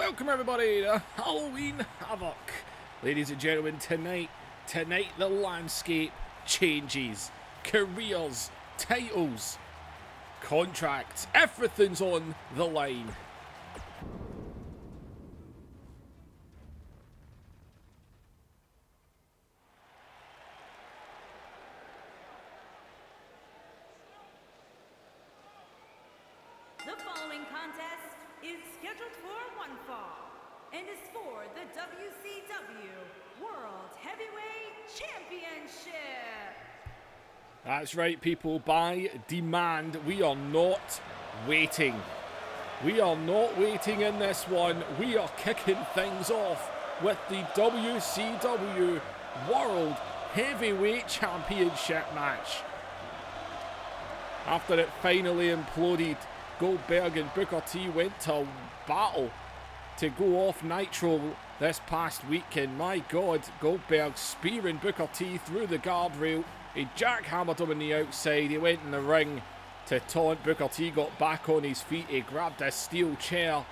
Welcome everybody to Halloween Havoc. Ladies and gentlemen, tonight the landscape changes. Careers, titles, contracts, everything's on the line. The following contest is scheduled for one fall and is for the WCW World Heavyweight Championship. That's right, people. By demand, we are not waiting. We are not waiting in this one. We are kicking things off with the WCW World Heavyweight Championship match. After it finally imploded, Goldberg and Booker T went to battle to go off Nitro this past week, and my God, Goldberg spearing Booker T through the guardrail. He jackhammered him on the outside. He went in the ring to taunt. Booker T got back on his feet. He grabbed a steel chair,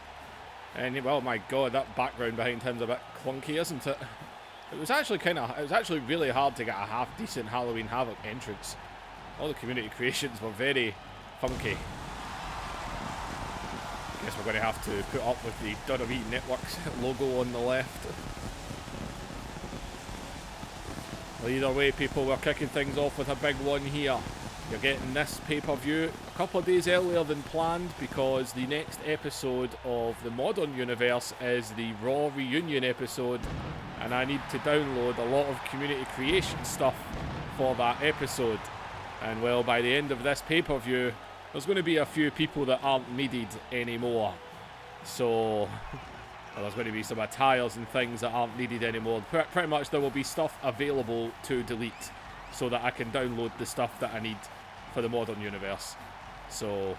and well, my God, that background behind him's a bit clunky, isn't it? It was actually really hard to get a half decent Halloween Havoc entrance. All the community creations were very funky. Guess we're going to have to put up with the WWE Network's logo on the left. Well, either way, people, we're kicking things off with a big one here. You're getting this pay-per-view a couple of days earlier than planned because the next episode of the Modern Universe is the Raw Reunion episode, and I need to download a lot of community creation stuff for that episode. And well, by the end of this pay-per-view, there's going to be a few people that aren't needed anymore. So, well, there's going to be some attires and things that aren't needed anymore. Pretty much there will be stuff available to delete so that I can download the stuff that I need for the Modern Universe. So,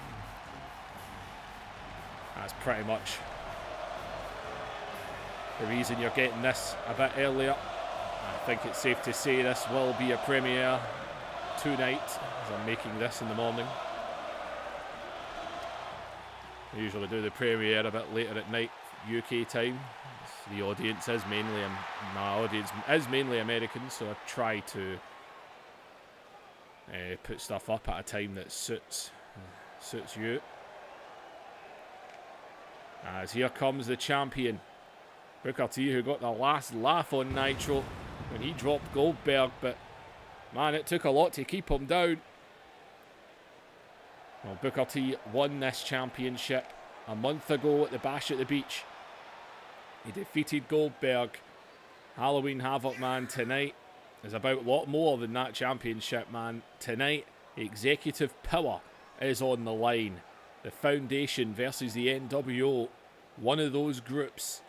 that's pretty much the reason you're getting this a bit earlier. I think it's safe to say this will be a premiere tonight, as I'm making this in the morning. I usually do the premiere a bit later at night, UK time. The audience is mainly, my audience is mainly American, so I try to put stuff up at a time that suits you. As here comes the champion, Booker T, who got the last laugh on Nitro when he dropped Goldberg, but man, it took a lot to keep him down. Well, Booker T won this championship a month ago at the Bash at the Beach. He defeated Goldberg. Halloween Havoc, man, tonight is about a lot more than that championship, man. Tonight, executive power is on the line. The Foundation versus the NWO. One of those groups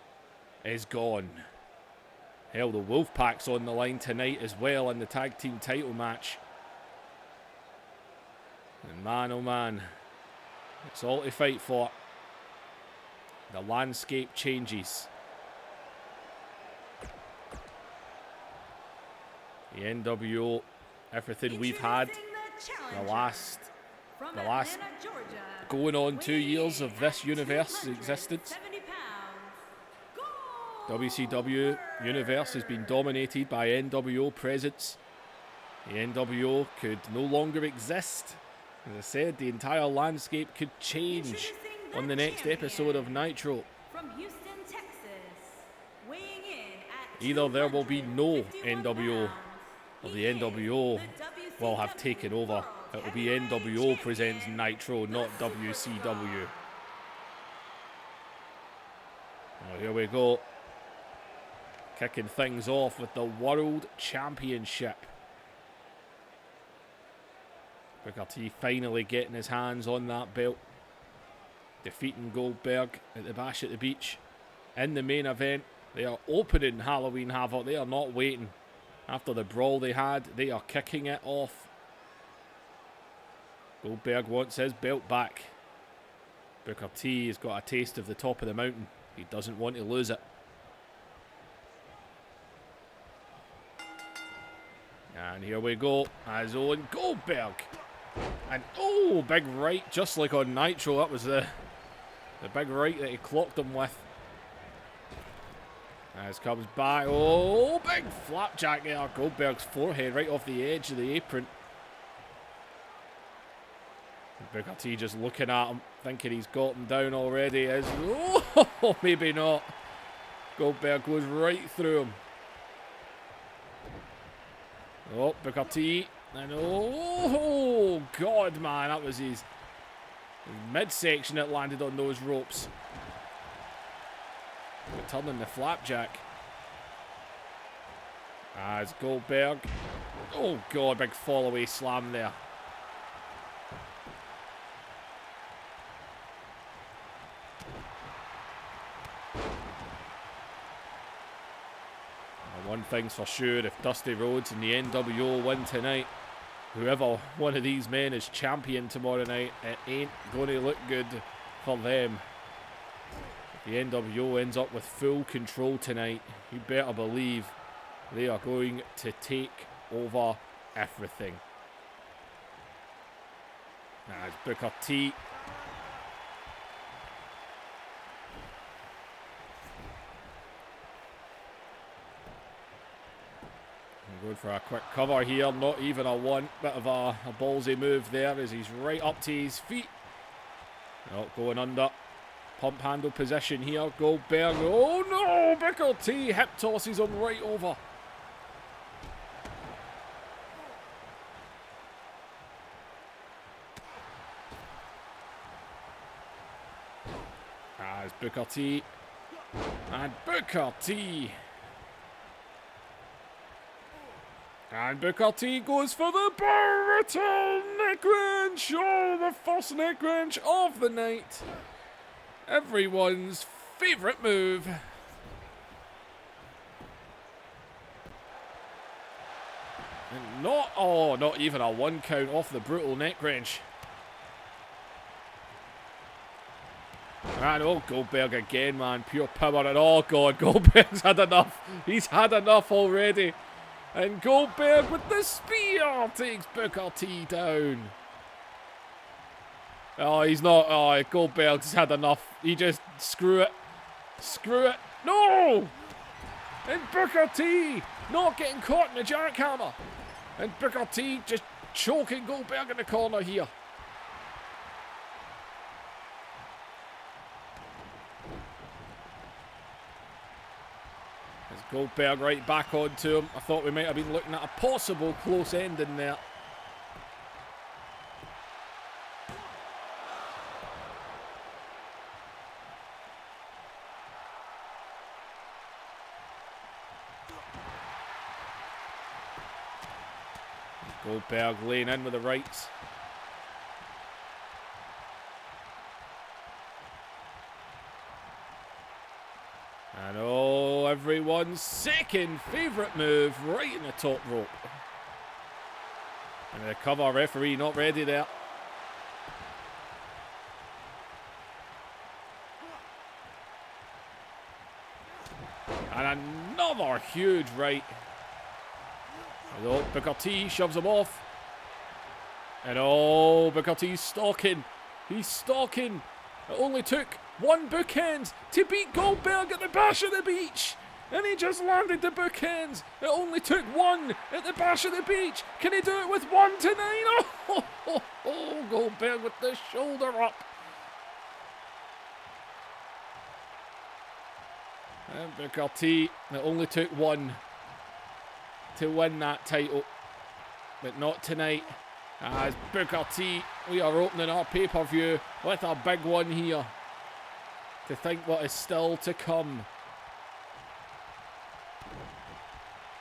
is gone. Hell, the Wolfpack's on the line tonight as well in the tag team title match. And man, oh man, it's all to fight for. The landscape changes. The NWO, everything we've had the last going on 2 years of this universe's existence. WCW universe has been dominated by NWO presence. The NWO could no longer exist. As I said, the entire landscape could change on the next episode of Nitro. From Houston, Texas, weighing in at Either there will be no NWO, or the NWO will have taken over. It will be NWO presents Nitro, not WCW. Well, here we go. Kicking things off with the World Championship. Booker T finally getting his hands on that belt. Defeating Goldberg at the Bash at the Beach. In the main event, they are opening Halloween Havoc. They are not waiting. After the brawl they had, they are kicking it off. Goldberg wants his belt back. Booker T has got a taste of the top of the mountain. He doesn't want to lose it. And here we go, as Owen Goldberg. And oh, big right, just like on Nitro. That was the big right that he clocked him with. As comes back. Oh, big flapjack there. Goldberg's forehead right off the edge of the apron. Booker T just looking at him, thinking he's got him down already. Oh, maybe not. Goldberg goes right through him. Oh, Booker T. And oh, God, man. That was his midsection that landed on those ropes. Returning the flapjack. As Goldberg. Oh, God, big fall away slam there. One thing's for sure, if Dusty Rhodes and the NWO win tonight, whoever one of these men is champion tomorrow night, it ain't going to look good for them. If the NWO ends up with full control tonight, you better believe they are going to take over everything. As Booker T. Going for a quick cover here, not even a one. Bit of a ballsy move there as he's right up to his feet. Not going under. Pump handle position here. Goldberg. Oh no! Booker T hip tosses him right over. As Booker T. And Booker T. And Booker T goes for the Barrett neck wrench. Oh, the first neck wrench of the night. Everyone's favourite move. And not even a one count off the brutal neck wrench. And oh, Goldberg again, man. Pure power. And oh, God, Goldberg's had enough. He's had enough already. And Goldberg with the spear takes Booker T down. Oh, he's not. Oh, Goldberg's had enough. He just, screw it. Screw it. No! And Booker T not getting caught in the jackhammer. And Booker T just choking Goldberg in the corner here. Goldberg right back onto him. I thought we might have been looking at a possible close ending there. Goldberg laying in with the rights. And oh, everyone's second favourite move right in the top rope. And the cover referee not ready there. And another huge right. And oh, Booker T shoves him off. And oh, Booker T's stalking. He's stalking. It only took one bookend to beat Goldberg at the Bash of the Beach. And he just landed the bookends. It only took one at the Bash of the Beach. Can he do it with one tonight? Oh, Goldberg with the shoulder up. And Booker T, it only took one to win that title. But not tonight. As Booker T, we are opening our pay-per-view with a big one here. To think what is still to come.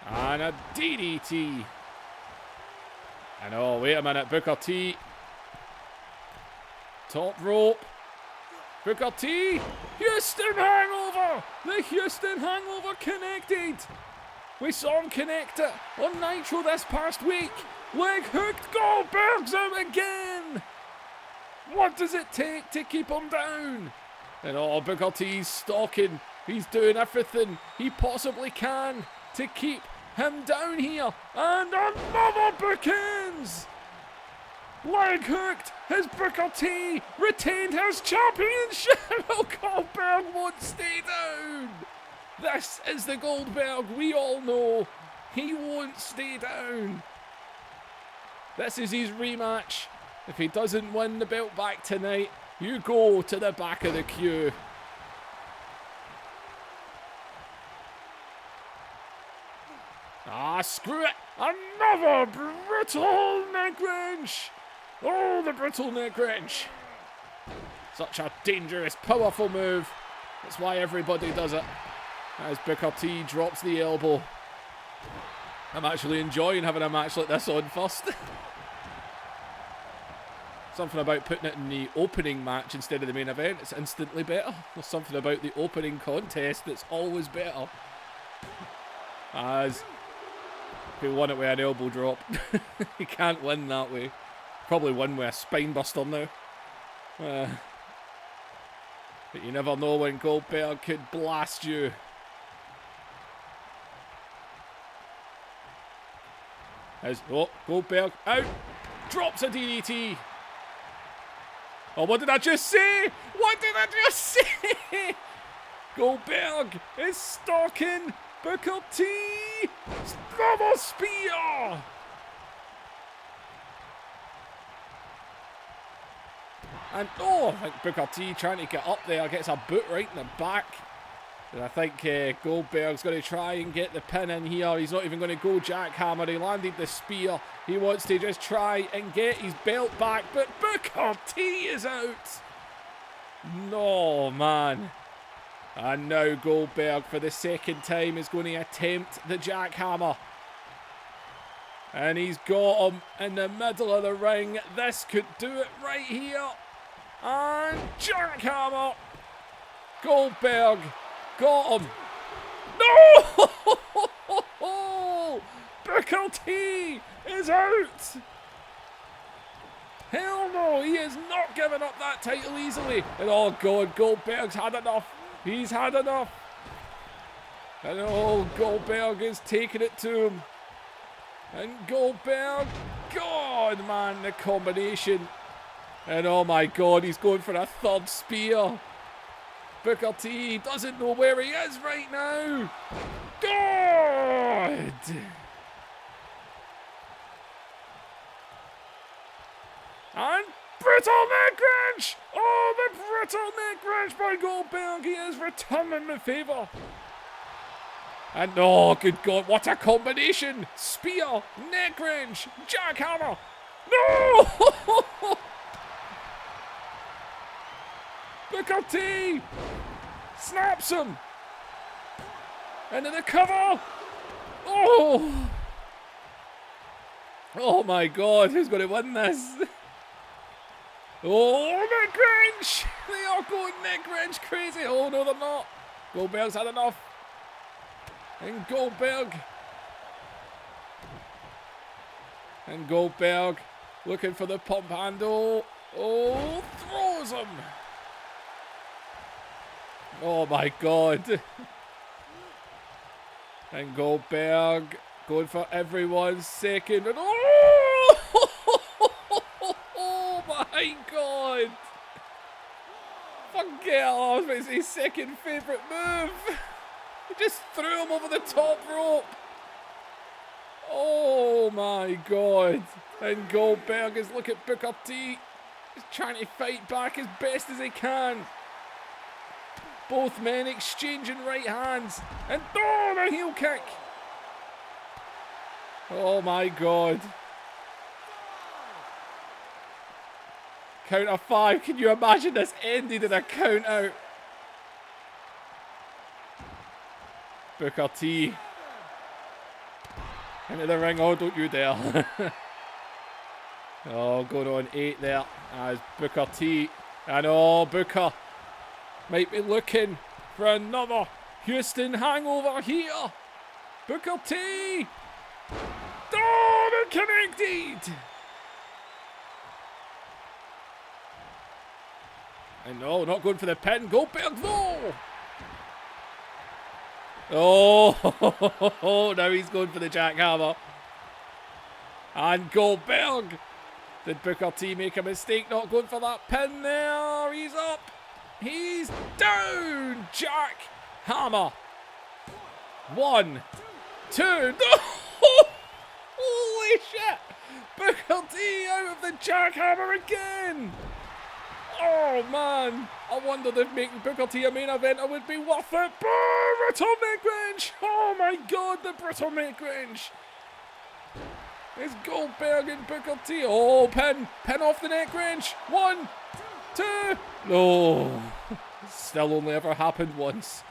And a DDT. And oh, wait a minute, Booker T. Top rope. Booker T. Houston Hangover. The Houston Hangover connected. We saw him connect it on Nitro this past week. Leg hooked. Goldberg's out again. What does it take to keep him down? And oh, Booker T's stalking. He's doing everything he possibly can to keep him down here. And another bookends. Leg hooked. Has Booker T retained his championship? Oh, Goldberg won't stay down. This is the Goldberg we all know. He won't stay down. This is his rematch. If he doesn't win the belt back tonight, you go to the back of the queue. Ah, screw it. Another brutal neck wrench. Oh, the brutal neck wrench. Such a dangerous, powerful move. That's why everybody does it. As Booker T drops the elbow. I'm actually enjoying having a match like this on first. Something about putting it in the opening match instead of the main event. It's instantly better. There's something about the opening contest that's always better. As he won it with an elbow drop. He can't win that way. Probably win with a spine buster now. But you never know when Goldberg could blast you. As, oh, Goldberg out. Drops a DDT. Oh, what did I just say? What did I just say? Goldberg is stalking Booker T. Double spear. And oh, I think Booker T trying to get up there, gets a boot right in the back. And I think Goldberg's going to try and get the pin in here. He's not even going to go jackhammer. He landed the spear. He wants to just try and get his belt back. But Booker T is out. No, man. And now Goldberg, for the second time, is going to attempt the jackhammer. And he's got him in the middle of the ring. This could do it right here. And jackhammer. Goldberg got him. No! Booker T is out. Hell no, he is not giving up that title easily. And oh God, Goldberg's had enough. He's had enough. And oh, Goldberg is taking it to him. And Goldberg, God, man, the combination. And oh my God, he's going for a third spear. Booker T doesn't know where he is right now. God! And brutal neck wrench! Oh, the brutal neck wrench by Goldberg. He is returning the favour. And oh, good God, what a combination! Spear, neck wrench, jackhammer. No! Booker T snaps him. Into the cover. Oh! Oh my God, who's going to win this? Oh, neck wrench! They are going neck wrench crazy. Oh no, they're not. Goldberg's had enough. And Goldberg looking for the pump handle. Oh, throws him. Oh my God. And Goldberg going for everyone's second. And oh! Oh my God. Forget, I was about to say second favourite move. He just threw him over the top rope. Oh my God. And Goldberg is looking at Booker T. He's trying to fight back as best as he can. Both men exchanging right hands. And oh, the heel kick. Oh my God. Count of 5. Can you imagine this ended in a count out? Booker T. Into the ring. Oh, don't you dare. Oh, going on 8 there as Booker T. And oh, Booker might be looking for another Houston hangover here. Booker T. Oh, they're connected. And no, not going for the pin. Goldberg though. Oh, now he's going for the jackhammer. And Goldberg. Did Booker T make a mistake not going for that pin there? He's up. He's down. Jackhammer. 1, 2. No! Holy shit! Booker T out of the jackhammer again! Oh man! I wondered if making Booker T a main eventer would be worth it. Brutal neck wrench! Oh my god, the brutal neck wrench! It's Goldberg and Booker T. Oh, pin! Pin off the neck wrench! 1, 2. No! Still only ever happened once.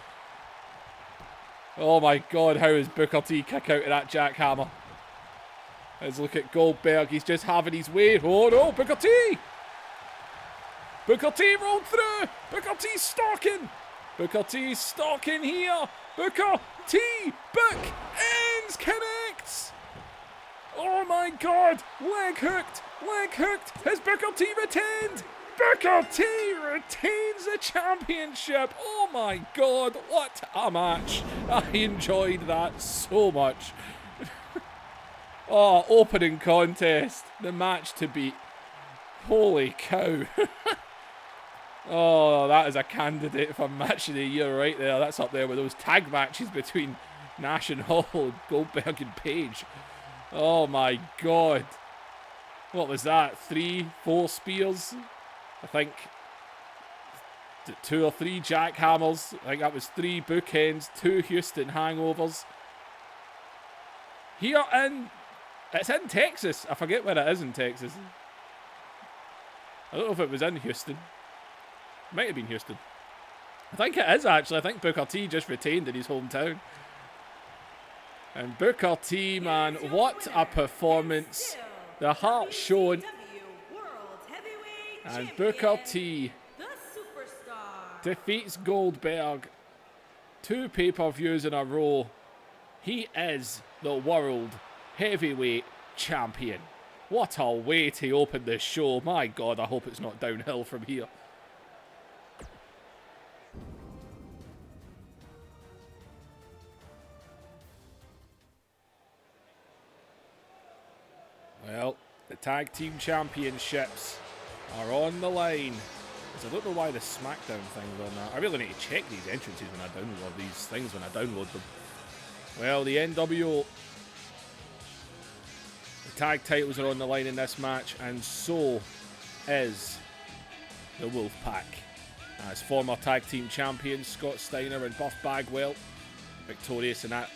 Oh my god, how is Booker T kick out of that jackhammer? Let's look at Goldberg. He's just having his way. Oh no, Booker T! Booker T rolled through! Booker T stalking! Booker T stalking here! Booker T! Book ends connects! Oh my god! Leg hooked! Leg hooked! Has Booker T retained? Booker T retains the championship! Oh my god, what a match! I enjoyed that so much. Oh, opening contest. The match to beat. Holy cow. Oh, that is a candidate for match of the year right there. That's up there with those tag matches between Nash and Hall, Goldberg and Page. Oh my god. What was that? 3, 4 spears? I think 2 or 3 jackhammers. I think that was 3 bookends, 2 Houston hangovers. Here in... It's in Texas. I forget where it is in Texas. I don't know if it was in Houston. Might have been Houston. I think it is actually. I think Booker T just retained in his hometown. And Booker T, man, what a performance. The heart shown. And Booker T defeats Goldberg. 2 pay-per-views in a row. He is the World Heavyweight Champion. What a way to open this show. My God, I hope it's not downhill from here. Well, the Tag Team Championships are on the line. I don't know why the SmackDown thing's on that. I really need to check these entrances when I download these things, when I download them. Well, the NWO, the tag titles are on the line in this match, and so is the Wolfpack. As former tag team champions Scott Steiner and Buff Bagwell, victorious in that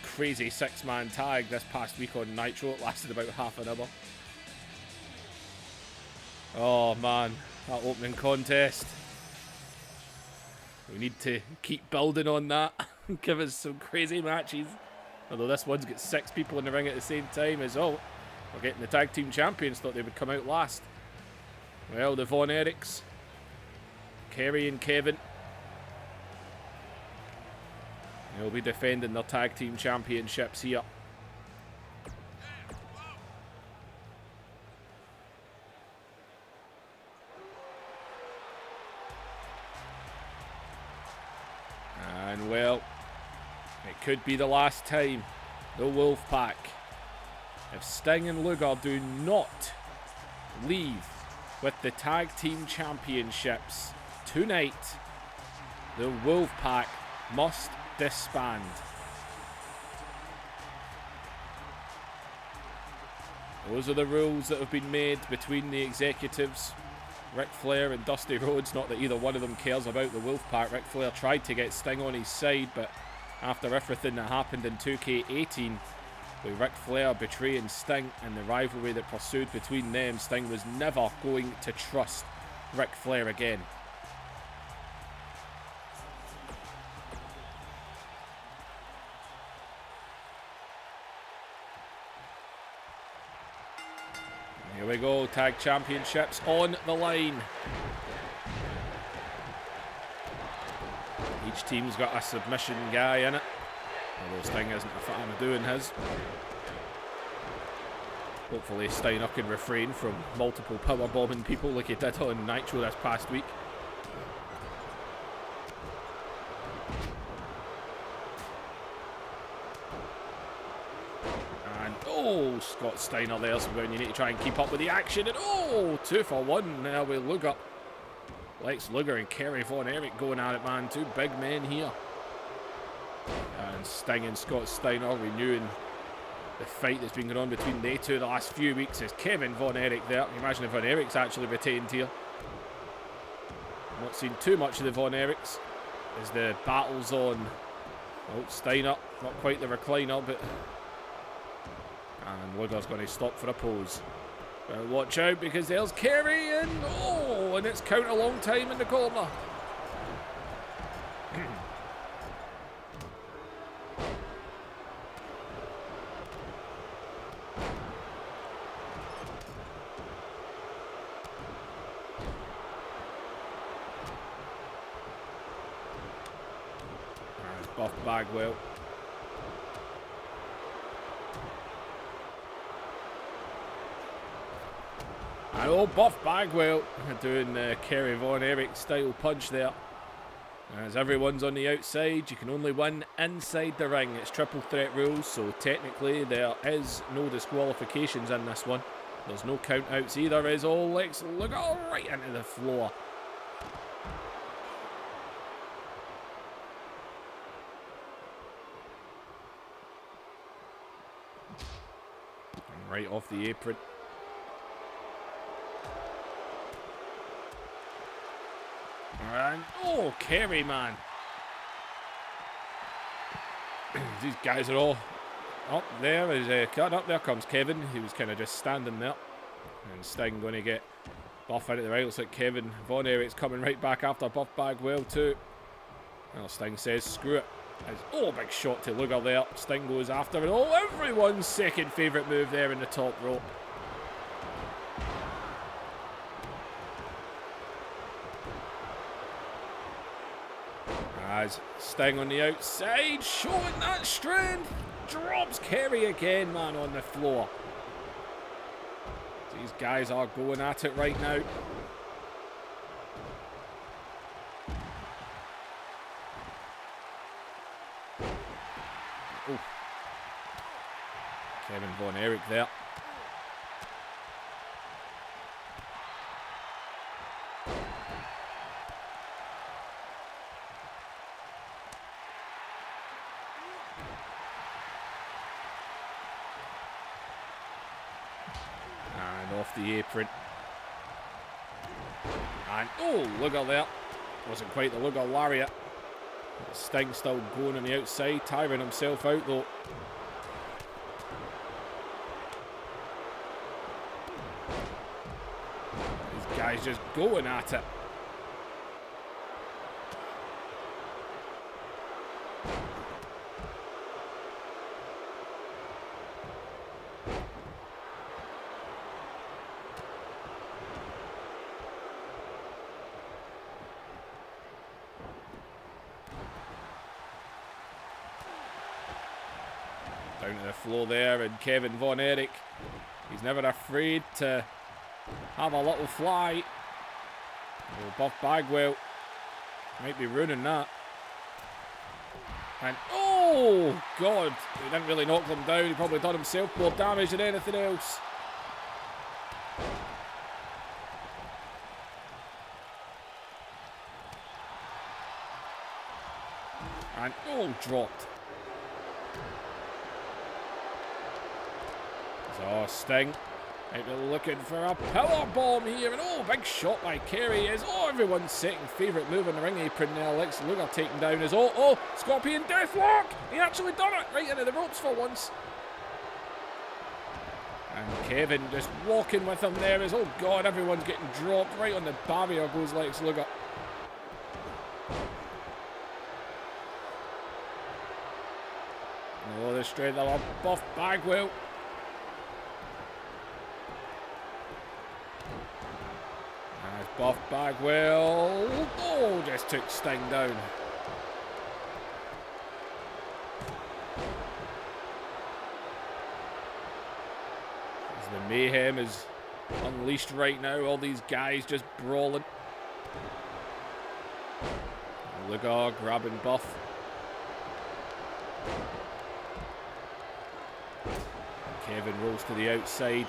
crazy 6-man tag this past week on Nitro. It lasted about half an hour. Oh man, that opening contest. We need to keep building on that and give us some crazy matches. Although this one's got 6 people in the ring at the same time as well. We're getting the tag team champions, thought they would come out last. Well, the Von Erichs, Kerry and Kevin, they'll be defending their tag team championships here. And well, it could be the last time the Wolfpack, if Sting and Luger do not leave with the tag team championships tonight, the Wolfpack must disband. Those are the rules that have been made between the executives, Ric Flair and Dusty Rhodes. Not that either one of them cares about the Wolfpack. Ric Flair tried to get Sting on his side, but after everything that happened in 2K18, with Ric Flair betraying Sting and the rivalry that pursued between them, Sting was never going to trust Ric Flair again. Here we go, tag championships on the line. Each team's got a submission guy in it, although Sting isn't a fan of doing his. Hopefully Steiner can refrain from multiple powerbombing people like he did on Nitro this past week. And oh, Scott Steiner there, so you need to try and keep up with the action. And oh, 2 for 1 now with Luger. Lex Luger and Kerry Von Erich going at it, man. 2 big men here. And And Sting and Scott Steiner renewing the fight that's been going on between they two the last few weeks. Is Kevin Von Erich there. Can you imagine if Von Erich's actually retained here? Not seen too much of the Von Erichs as the battle's on. Oh, Steiner, not quite the recliner, but... And Luger's going to stop for a pose. Watch out, because there's Kerry, and oh, and it's count a long time in the corner. Buff Bagwell. And oh, Buff Bagwell doing the Kerry Von Erich style punch there. As everyone's on the outside, you can only win inside the ring. It's triple threat rules, so technically there is no disqualifications in this one. There's no count outs either, as all Lex Luger right into the floor. Right off the apron. And oh, Kerry, man. These guys are all up there. Up there comes Kevin. He was kind of just standing there. And Sting going to get Buff out of the right. Looks like Kevin Von Erich's coming right back after Buff Bagwell too. Well, Sting says screw it. Oh, big shot to Luger there. Sting goes after it. Oh, everyone's second favourite move there in the top rope. As Sting on the outside, showing that strength. Drops Kerry again, man, on the floor. These guys are going at it right now. Oh. Kevin Von Erich there. And off the apron. And oh, Luger there. Wasn't quite the Luger lariat. Sting still going on the outside, tiring himself out though. These guys just going at it. Down to the floor there, and Kevin Von Erich, he's never afraid to have a little fly. Oh, Buff Bagwell might be ruining that. And oh God, he didn't really knock them down. He probably done himself more damage than anything else. And oh, dropped. So Sting might be looking for a power bomb here, and oh, big shot by Kerry is everyone's second favourite move on the ring apron now. Lex Luger taken down as Scorpion Deathlock. He actually done it right into the ropes for once. And Kevin just walking with him there as God, everyone's getting dropped right on the barrier goes Lex Luger. Oh, the strength of a Buff Bagwell. Buff Bagwell, just took Sting down. As the mayhem is unleashed right now, all these guys just brawling. Luger grabbing Buff. Kevin rolls to the outside.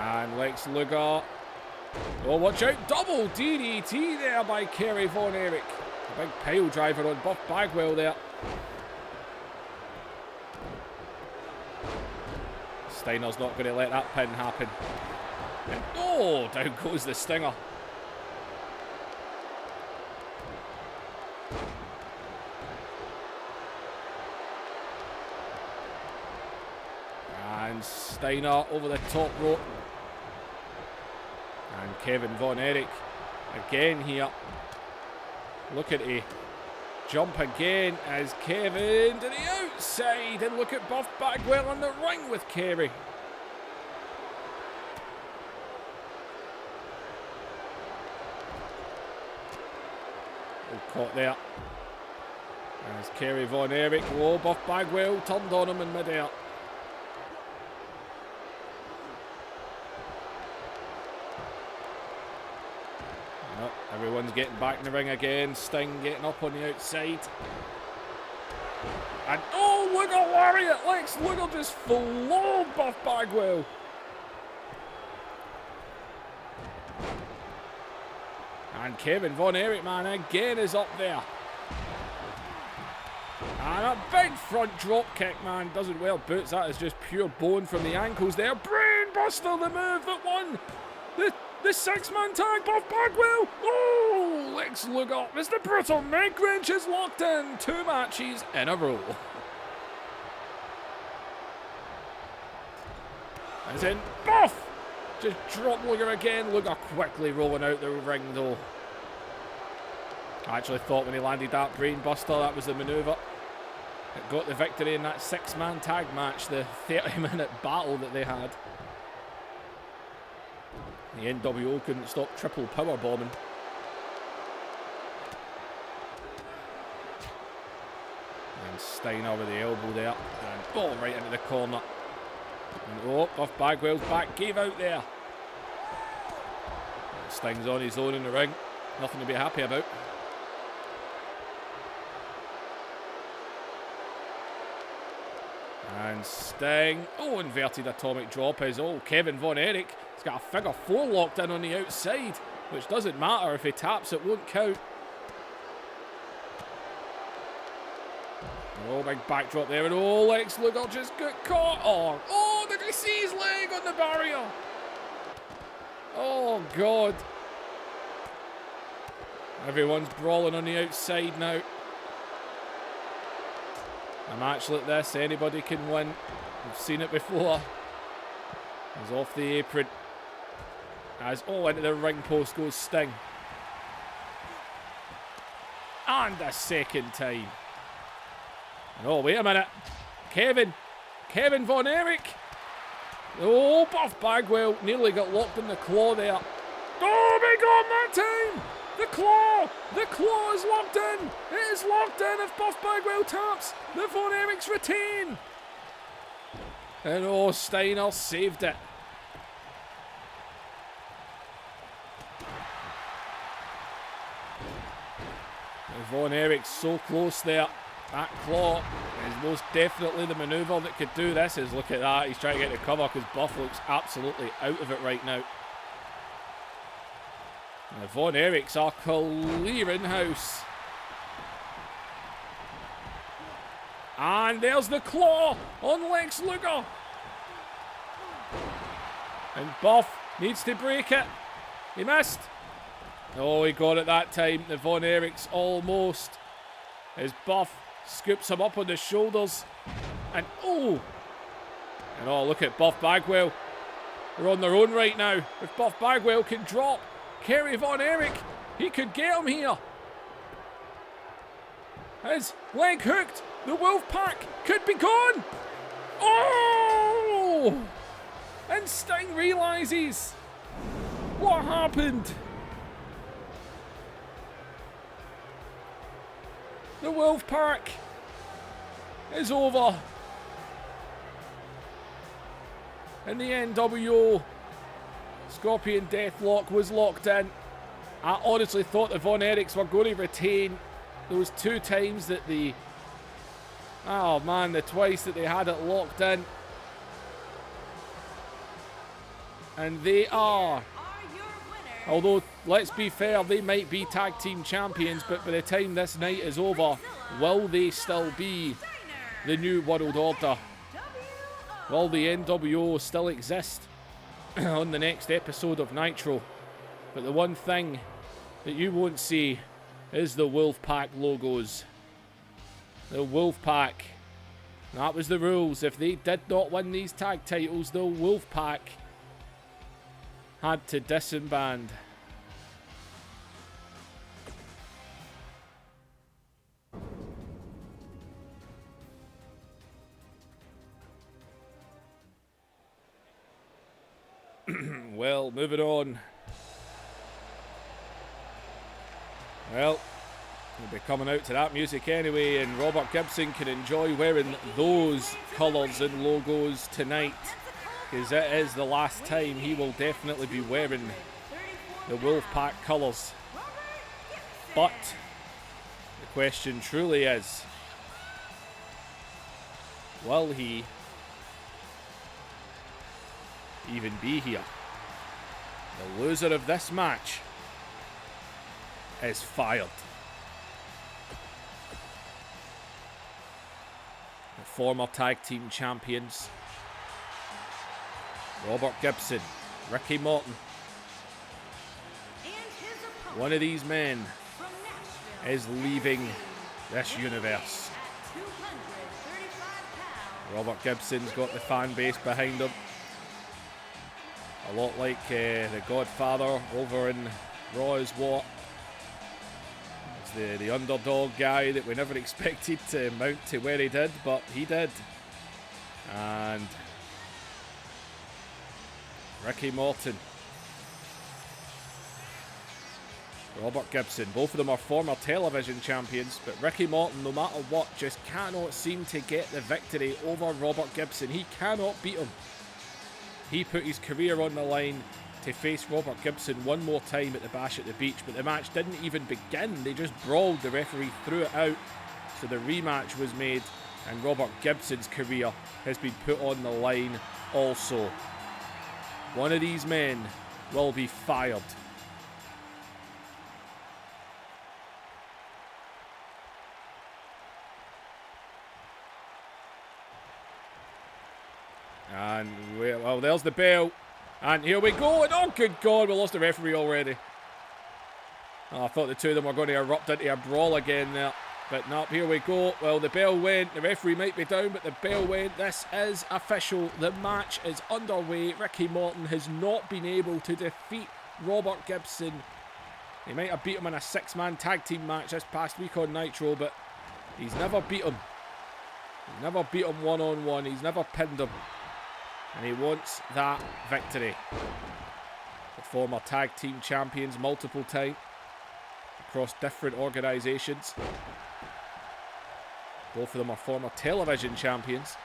And Lex Luger Oh, watch out. Double DDT there by Kerry Von Erich. A big pile driver on Buff Bagwell there. Steiner's not going to let that pin happen. And oh, down goes the Stinger. And Steiner over the top rope. And Kevin Von Erich again here. Look at a jump again as Kevin to the outside. And look at Buff Bagwell on the ring with Kerry. Caught there. As Kerry Von Erich. Oh, Buff Bagwell turned on him in midair. Everyone's getting back in the ring again. Sting getting up on the outside. And oh, look at Lariat! Lex Luger just floored Buff Bagwell. And Kevin Von Erich, man, again is up there. And a big front drop kick, man. Doesn't well boots. That is just pure bone from the ankles there. Brainbuster, the move that won the six-man tag. Buff Bagwell. Oh, Lex Luger. Mr. Brutal neck wrench is locked in. 2 matches in a row. As in Buff. Just drop Luger again. Luger quickly rolling out the ring though. I actually thought when he landed that brainbuster that was the manoeuvre. It got the victory in that 6-man tag match, the 30-minute battle that they had. The NWO couldn't stop triple power bombing. And Steiner with the elbow there. And oh, right into the corner. And oh, Buff Bagwell's back gave out there. Sting's on his own in the ring. Nothing to be happy about. And Sting. Oh, inverted atomic drop is Kevin Von Erich. He's got a figure 4 locked in on the outside, which doesn't matter. If he taps, it won't count. Oh, big backdrop there. And oh, Lex Luger just got caught. Oh, did he see his leg on the barrier? Oh, God. Everyone's brawling on the outside now. A match like this, anybody can win. We've seen it before. He's off the apron. As into the ring post goes Sting. And a second time. And oh, wait a minute. Kevin Von Erich. Oh, Buff Bagwell nearly got locked in the claw there. Oh my God, that time! The claw is locked in. It is locked in if Buff Bagwell taps. The Von Erichs retain. And oh, Steiner saved it. And Von Erich's so close there. That claw is most definitely the manoeuvre that could do this. Look at that. He's trying to get the cover because Buff looks absolutely out of it right now. The Von Erichs are clearing house. And there's the claw on Lex Luger. And Buff needs to break it. He missed. Oh, he got it that time. The Von Erichs almost. As Buff scoops him up on the shoulders. And oh, look at Buff Bagwell. They're on their own right now. If Buff Bagwell can drop Kerry Von Erich, he could get him here. His leg hooked. The Wolfpack could be gone. Oh! And Sting realizes what happened. The Wolfpack is over. And the NWO Scorpion Deathlock was locked in. I honestly thought the Von Erichs were going to retain those 2 times that the twice that they had it locked in. And they are Although, let's be fair, they might be tag team champions, but by the time this night is over, will they still be the New World Order? Will the NWO still exist on the next episode of Nitro? But the one thing that you won't see is the Wolfpack logos. The Wolfpack. That was the rules. If they did not win these tag titles, the Wolfpack had to disband. Well, moving on. Well, we'll be coming out to that music anyway, and Robert Gibson can enjoy wearing those colours and logos tonight, because it is the last time he will definitely be wearing the Wolfpack colours. But the question truly is, will he even be here? The loser of this match is fired. The former tag team champions Robert Gibson, Ricky Morton. One of these men is leaving this universe. Robert Gibson's got the fan base behind him. A lot like the Godfather over in Raw is What. It's the underdog guy that we never expected to mount to where he did, but he did. And Ricky Morton, Robert Gibson, both of them are former television champions, but Ricky Morton, no matter what, just cannot seem to get the victory over Robert Gibson. He cannot beat him. He put his career on the line to face Robert Gibson one more time at the Bash at the Beach, but the match didn't even begin. They just brawled. The referee threw it out, so the rematch was made, and Robert Gibson's career has been put on the line also. One of these men will be fired. And, well, there's the bell. And here we go. And, oh, good God, we lost the referee already. Oh, I thought the two of them were going to erupt into a brawl again there. But no, here we go. Well, the bell went. The referee might be down, but the bell went. This is official. The match is underway. Ricky Morton has not been able to defeat Robert Gibson. He might have beat him in a six-man tag team match this past week on Nitro, but he's never beat him. He's never beat him one-on-one. He's never pinned him. And he wants that victory. The former tag team champions multiple times across different organisations. Both of them are former television champions.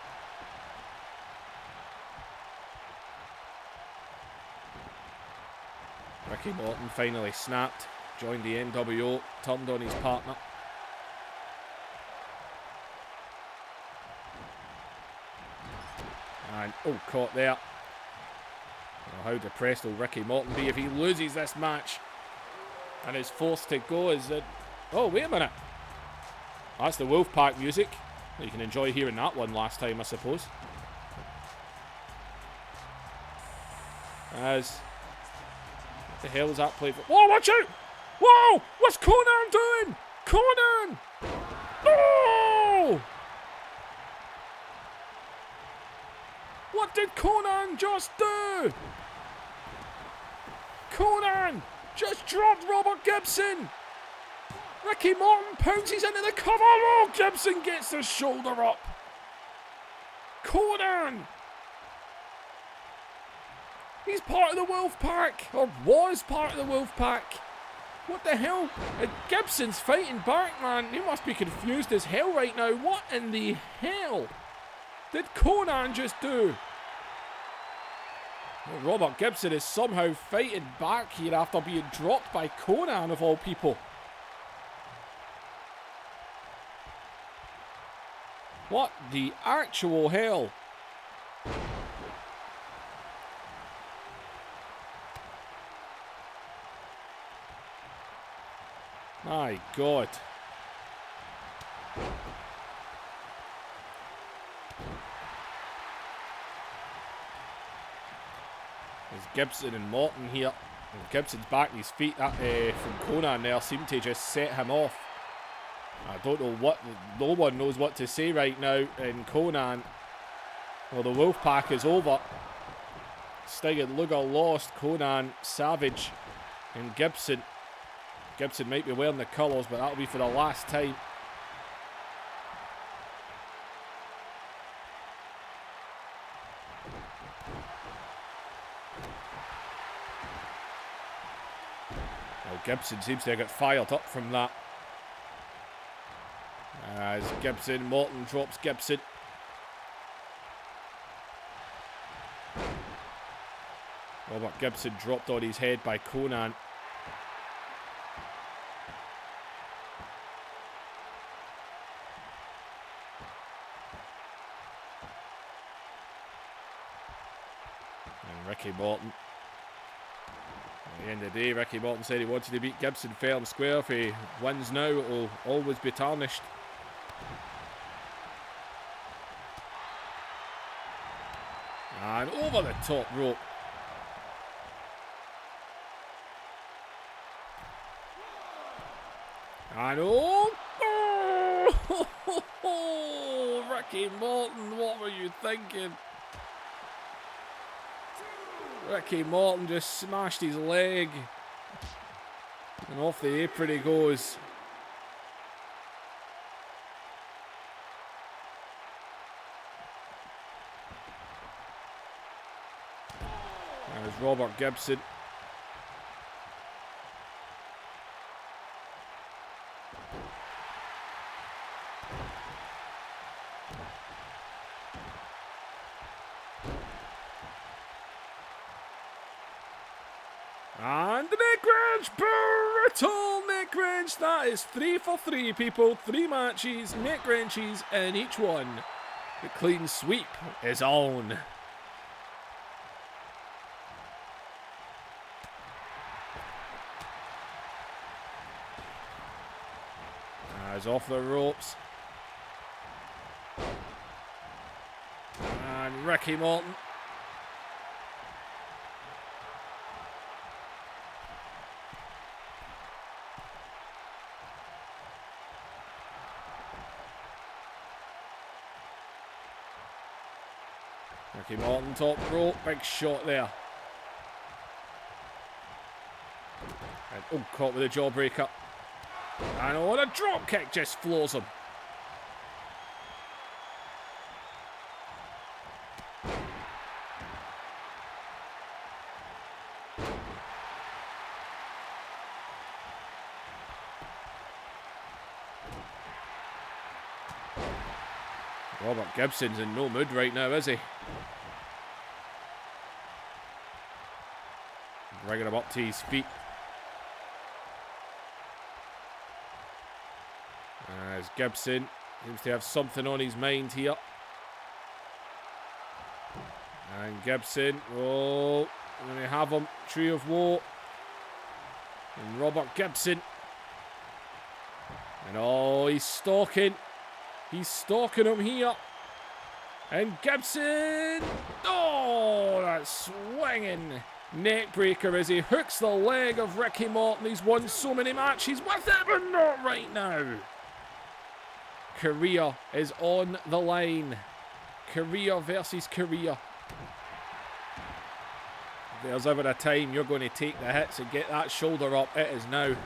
Ricky Morton finally snapped, joined the NWO, turned on his partner. And, oh, caught there. Well, how depressed will Ricky Morton be if he loses this match and is forced to go? Is it? Oh, wait a minute. That's the Wolfpack music. You can enjoy hearing that one last time, I suppose. As... what the hell is that play for? Whoa, watch out! Whoa! What's Conan doing? Conan! No! What did Conan just do? Conan just dropped Robert Gibson. Ricky Morton pounces into the cover. Oh, Gibson gets his shoulder up. Conan. He's part of the Wolfpack, or was part of the Wolfpack. What the hell? Gibson's fighting back, man. He must be confused as hell right now. What in the hell did Conan just do? Well, Robert Gibson is somehow fighting back here after being dropped by Conan, of all people. What the actual hell? My God. There's Gibson and Morton here. And Gibson's back on his feet. That from Conan there seemed to just set him off. I don't know what. No one knows what to say right now in Conan. Well, the Wolfpack is over. Sting and Luger lost. Conan, Savage, and Gibson. Gibson might be wearing the colours, but that'll be for the last time. Well, Gibson seems to have got fired up from that. As Gibson, Morton drops Gibson. Robert Gibson dropped on his head by Conan. And Ricky Morton. At the end of the day, Ricky Morton said he wanted to beat Gibson fair and square. If he wins now, it will always be tarnished. And over the top rope. And Ricky Morton, what were you thinking? Ricky Morton just smashed his leg. And off the apron he goes. There's Robert Gibson. And the neck wrench, brutal neck wrench. That is 3 for 3, people. 3 matches, neck wrenches in each one. The clean sweep is on. As off the ropes. And Ricky Morton. Ricky Morton top rope, big shot there. And, oh, caught with a jawbreaker. And oh, a drop kick just floors him. Robert Gibson's in no mood right now, is he? Bringing him up to his feet. As Gibson seems to have something on his mind here. And Gibson, oh, and they have him, Tree of Woe. And Robert Gibson. And oh, he's stalking. He's stalking him here. And Gibson, oh, that's swinging neck breaker as he hooks the leg of Ricky Morton. He's won so many matches with it, but not right now. Career is on the line. Career versus career. If there's ever a time you're going to take the hits and get that shoulder up, it is now. And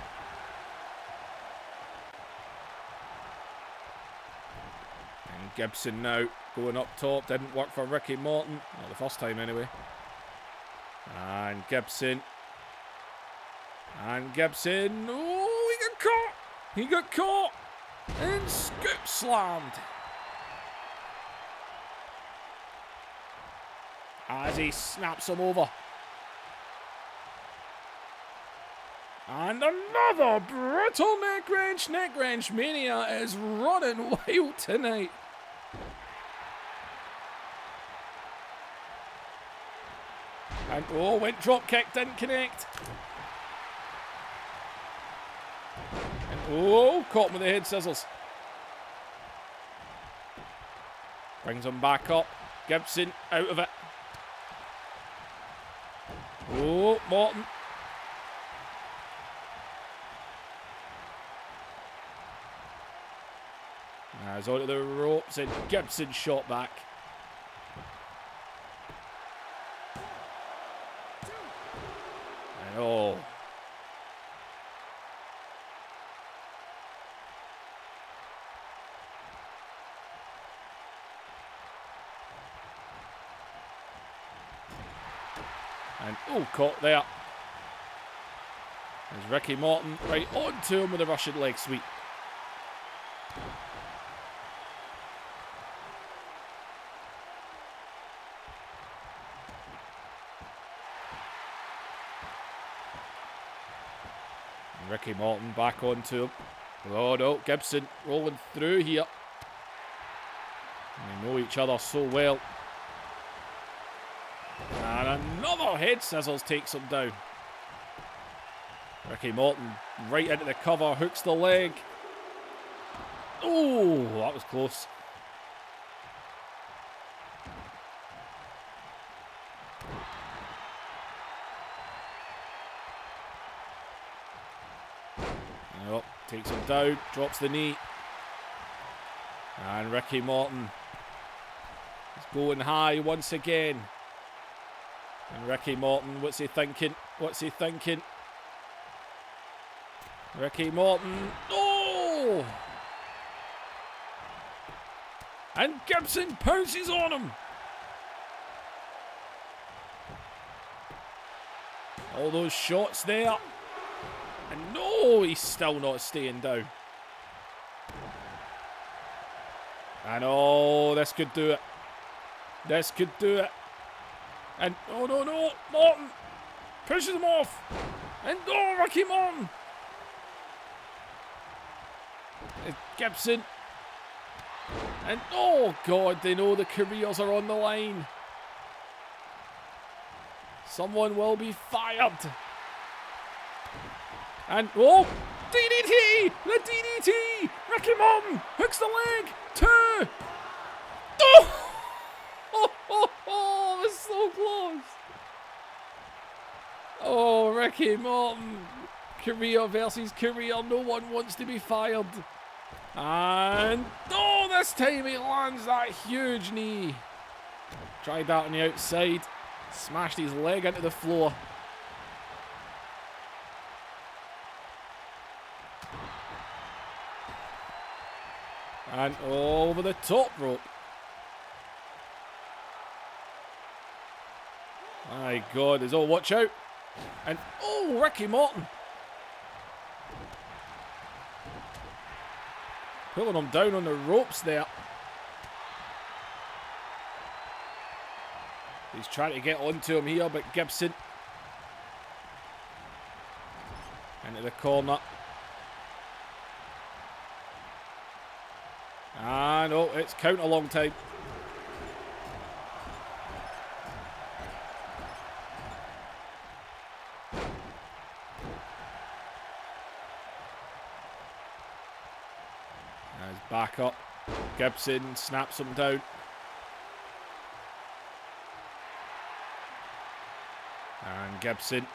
Gibson now going up top. Didn't work for Ricky Morton. Not the first time anyway. And Gibson. And Gibson. Oh, he got caught. He got caught. And scoop slammed. As he snaps him over. And another brutal neck wrench. Neck wrench mania is running wild tonight. And oh, went drop kick, didn't connect. And oh, caught him with the head scissors. Brings him back up. Gibson out of it. Oh, Morton. Now he's onto the ropes and Gibson shot back. And oh. And oh, caught there. There's Ricky Morton right onto him with a Russian leg sweep. And Ricky Morton back onto him. Oh no, Gibson rolling through here. And they know each other so well. And another head scissors takes him down. Ricky Morton right into the cover, hooks the leg. Oh, that was close. Oh, takes him down, drops the knee. And Ricky Morton is going high once again. And Ricky Morton, what's he thinking? What's he thinking? Ricky Morton. Oh! And Gibson pounces on him. All those shots there. And no, he's still not staying down. And oh, this could do it. This could do it. And oh no, no, Morton pushes him off. And oh, Ricky Morton. It's Gibson. And oh God, they know the careers are on the line. Someone will be fired. And oh, DDT! The DDT! Ricky Morton hooks the leg. 2. Oh! Oh, it was so close. Oh, Ricky Morton. Career versus career. No one wants to be fired. And oh, this time he lands that huge knee. Tried that on the outside. Smashed his leg into the floor. And over the top rope. My God, there's all watch out. And oh, Ricky Morton. Pulling him down on the ropes there. He's trying to get onto him here, but Gibson. Into the corner. And oh, it's count a long time. Back up. Gibson snaps him down. And Gibson.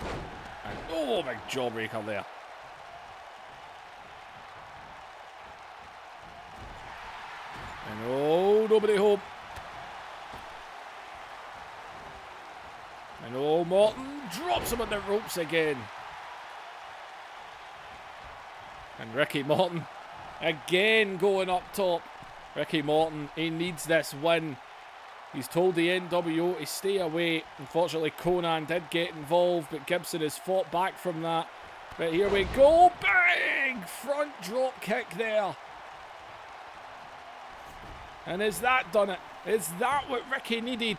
And oh, big jawbreaker there. And oh, nobody home. And oh, Morton drops him on the ropes again. And Ricky Morton again going up top. Ricky Morton, he needs this win. He's told the NWO to stay away. Unfortunately, Conan did get involved, but Gibson has fought back from that. But here we go. Big front drop kick there. And is that done it? Is that what Ricky needed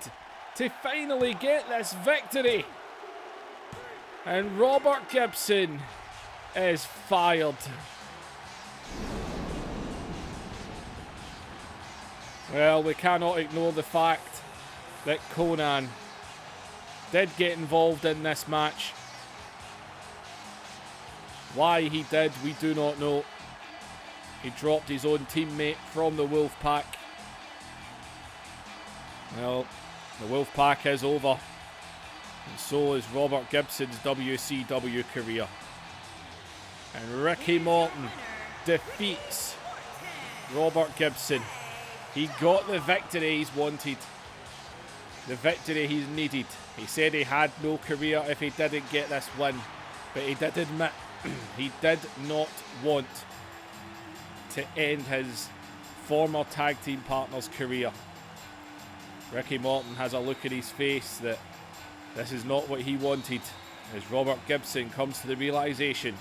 to finally get this victory? And Robert Gibson is fired. Well, we cannot ignore the fact that Conan did get involved in this match. Why he did, we do not know. He dropped his own teammate from the Wolfpack. Well, the Wolfpack is over. And so is Robert Gibson's WCW career. And Ricky Morton defeats Robert Gibson. He got the victory he's wanted. The victory he's needed. He said he had no career if he didn't get this win. But he did admit he did not want to end his former tag team partner's career. Ricky Morton has a look in his face that this is not what he wanted, as Robert Gibson comes to the realization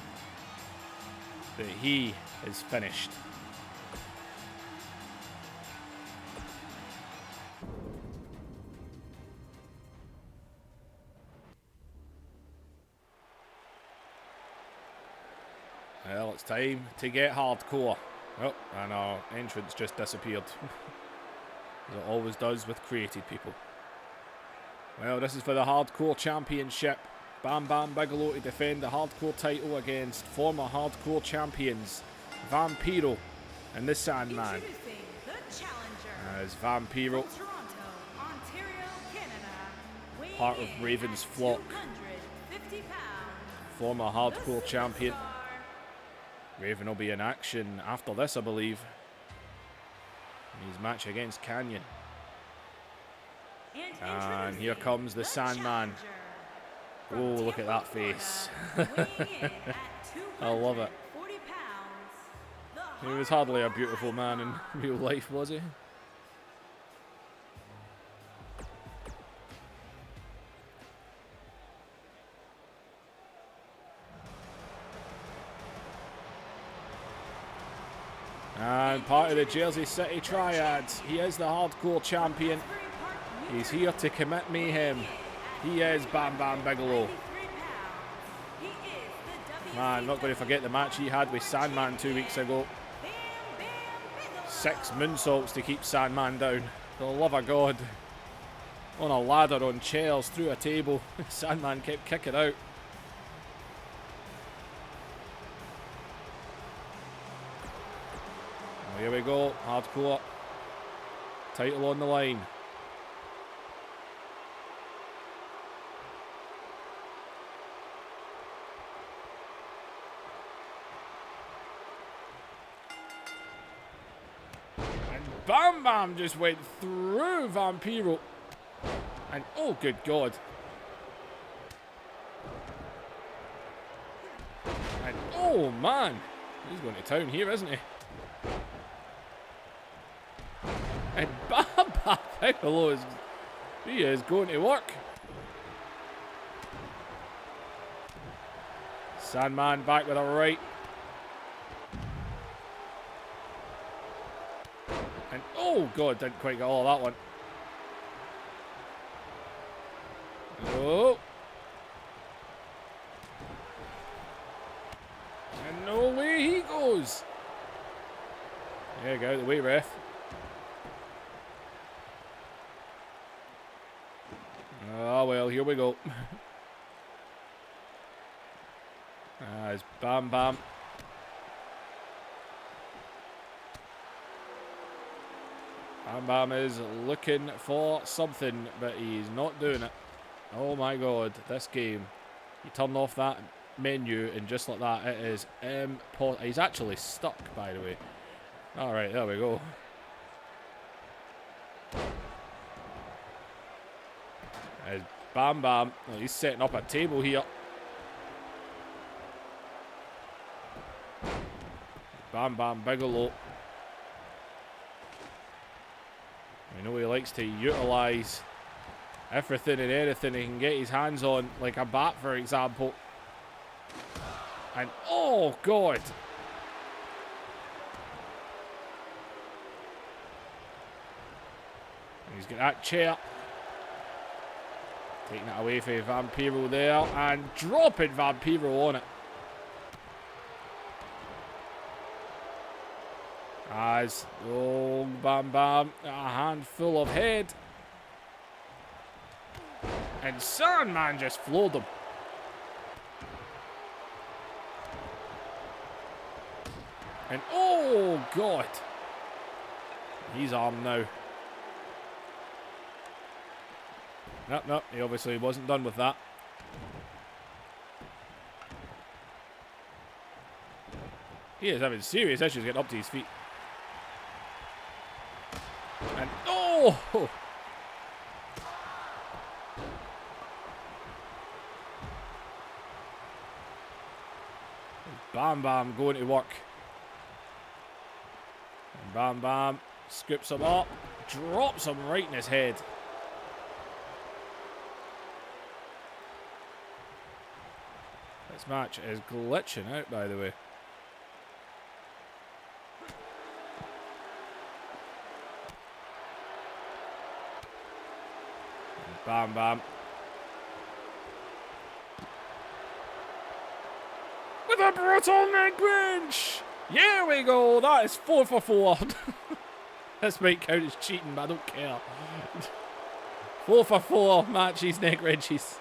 that he is finished. Well, it's time to get hardcore. Oh, and our entrance just disappeared. As it always does with creative people. Well, this is for the Hardcore Championship. Bam Bam Bigelow to defend the Hardcore title against former Hardcore champions Vampiro and the Sandman. As Vampiro, part of Raven's flock, former Hardcore champion. Raven will be in action after this, I believe. In his match against Kanyon. And here comes the Sandman. Oh, look at that face. I love it. He was hardly a beautiful man in real life, was he? And part of the Jersey City Triads. He is the Hardcore champion. He's here to commit mayhem. He is Bam Bam Bigelow. Man, not going to forget the match he had with Sandman 2 weeks ago. 6 moonsaults to keep Sandman down. For the love of God. On a ladder, on chairs, through a table. Sandman kept kicking out. Oh, here we go. Hardcore. Title on the line. Bam Bam just went through Vampiro. And oh, good God. And oh, man. He's going to town here, isn't he? And Bam Bam Bigelow he is going to work. Sandman back with a right. And oh God, didn't quite get all of that one. Oh. And no way he goes. There you go, the way, ref. Oh well, here we go. It's Bam Bam. Bam Bam is looking for something, but he's not doing it. Oh my God, this game. You turn off that menu and just like that, it is impossible. He's actually stuck, by the way. Alright, there we go. There's Bam Bam. Well, he's setting up a table here. Bam Bam Bigelow. I know he likes to utilise everything and anything he can get his hands on, like a bat, for example. And oh God! He's got that chair. Taking it away from Vampiro there and dropping Vampiro on it. As oh Bam Bam, a handful of head. And Sandman just floored him. And oh God. He's armed now. No, he obviously wasn't done with that. He is having serious issues getting up to his feet. And oh! Bam Bam going to work. And Bam Bam scoops him up, drops him right in his head. This match is glitching out, by the way. And Bam Bam. With a brutal neck wrench! Here we go! That is 4 for 4. This might count as cheating, but I don't care. 4 for 4 matches, neck wrenches.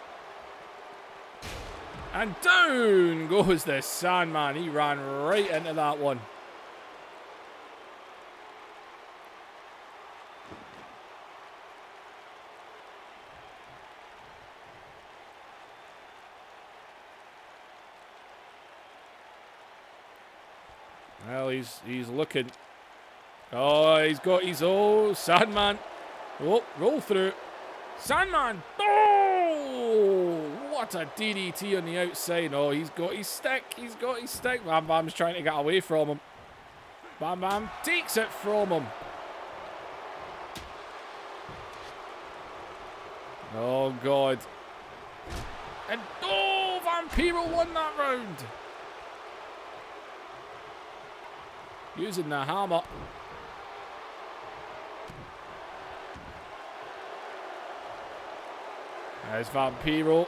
And down goes the Sandman. He ran right into that one. Well, he's looking. Oh, he's got his Sandman. Oh, roll through. Sandman. Oh, what a DDT on the outside. Oh, he's got his stick. He's got his stick. Bam Bam's trying to get away from him. Bam Bam takes it from him. Oh, God. And oh, Vampiro won that round. Using the hammer. There's Vampiro.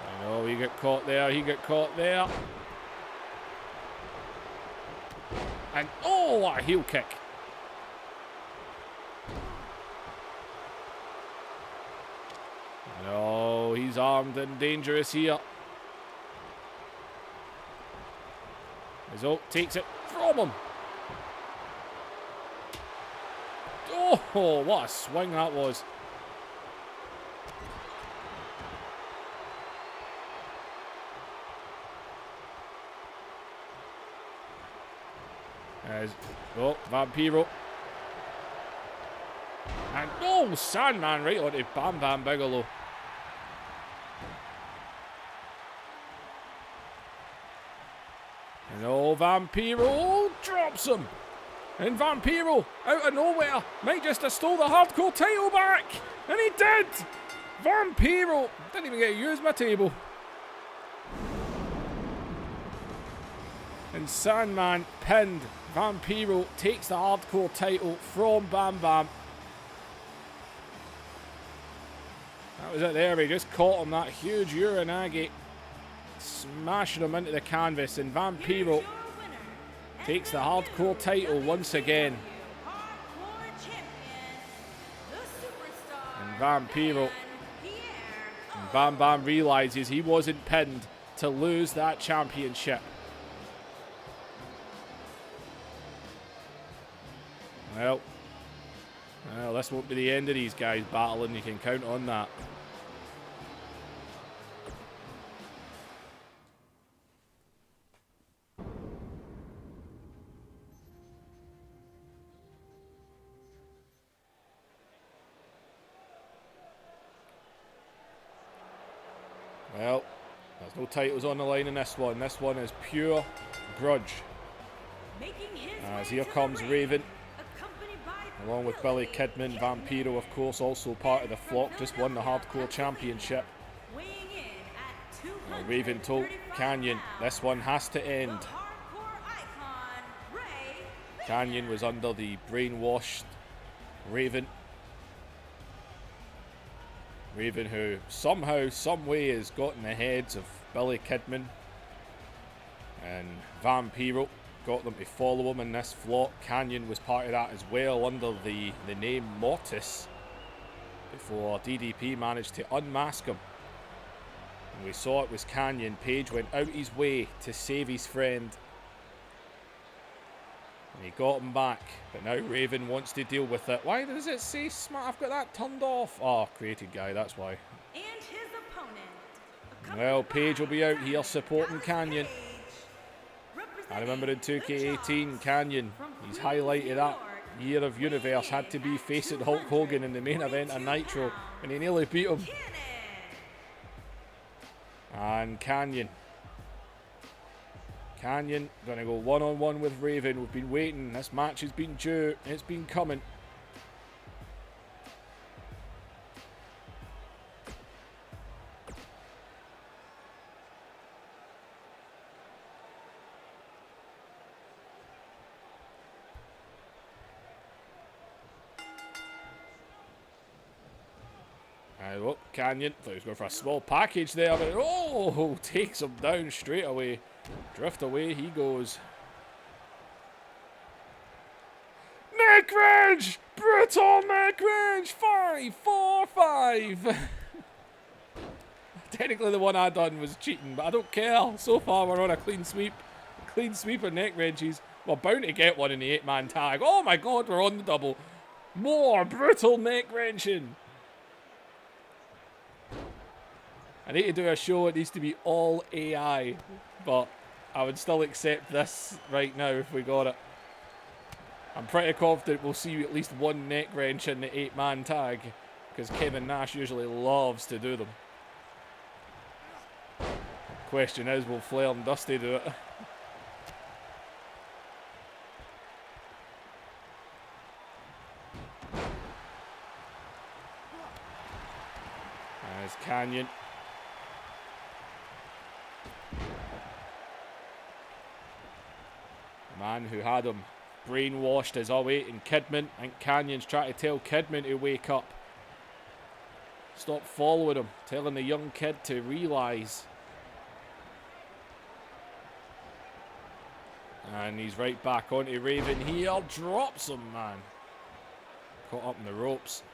I know he got caught there. He got caught there. And oh, what a heel kick. No, he's armed and dangerous here. Result takes it from him. Oh, what a swing that was. Oh, Vampiro. And oh, Sandman right onto Bam Bam Bigelow. And oh, Vampiro drops him. And Vampiro, out of nowhere, might just have stole the hardcore title back. And he did. Vampiro didn't even get to use my table. And Sandman pinned. Vampiro takes the hardcore title from Bam Bam. That was it there. He just caught him, that huge Uranagi, smashing him into the canvas. And Vampiro takes the hardcore title once again. And Vampiro, and Bam Bam realizes he wasn't pinned to lose that championship. Well, this won't be the end of these guys battling. You can count on that. Well, there's no titles on the line in this one. This one is pure grudge. As here comes Raven, along with Billy Kidman. Vampiro, of course, also part of the flock, just won the hardcore championship. Raven told Kanyon, this one has to end. Kanyon was under the brainwashed Raven. Raven, who somehow, some way has gotten the heads of Billy Kidman and Vampiro, got them to follow him in this flock. Kanyon was part of that as well, under the name Mortis, before DDP managed to unmask him. And we saw it was Kanyon. Page went out his way to save his friend, and he got him back, but now Raven wants to deal with it. Why does it say smart? I've got that turned off. Oh, created guy, that's why. And his opponent. Well, Page will be out here supporting Kanyon. I remember in 2K18, Kanyon, he's highlighted that year of Universe, had to be facing Hulk Hogan in the main event of Nitro, and he nearly beat him. And Kanyon gonna go one-on-one with Raven. We've been waiting. This match has been due. It's been coming. Oh, Kanyon, thought he was going for a small package there, but oh, takes him down straight away. Drift away he goes. Neck wrench! Brutal neck wrench! 5, 4, 5! Technically the one I done was cheating, but I don't care. So far we're on a clean sweep. Clean sweep of neck wrenches. We're bound to get one in the 8-man tag. Oh my god, we're on the double. More brutal neck wrenching. I need to do a show, it needs to be all AI, but I would still accept this right now if we got it. I'm pretty confident we'll see at least one neck wrench in the 8-man tag, because Kevin Nash usually loves to do them. Question is, will Flair and Dusty do it? There's Kanyon. Man who had him brainwashed is awaiting Kidman. I think Kanyon's trying to tell Kidman to wake up. Stop following him. Telling the young kid to realise. And he's right back onto Raven here. Drops him, man. Caught up in the ropes.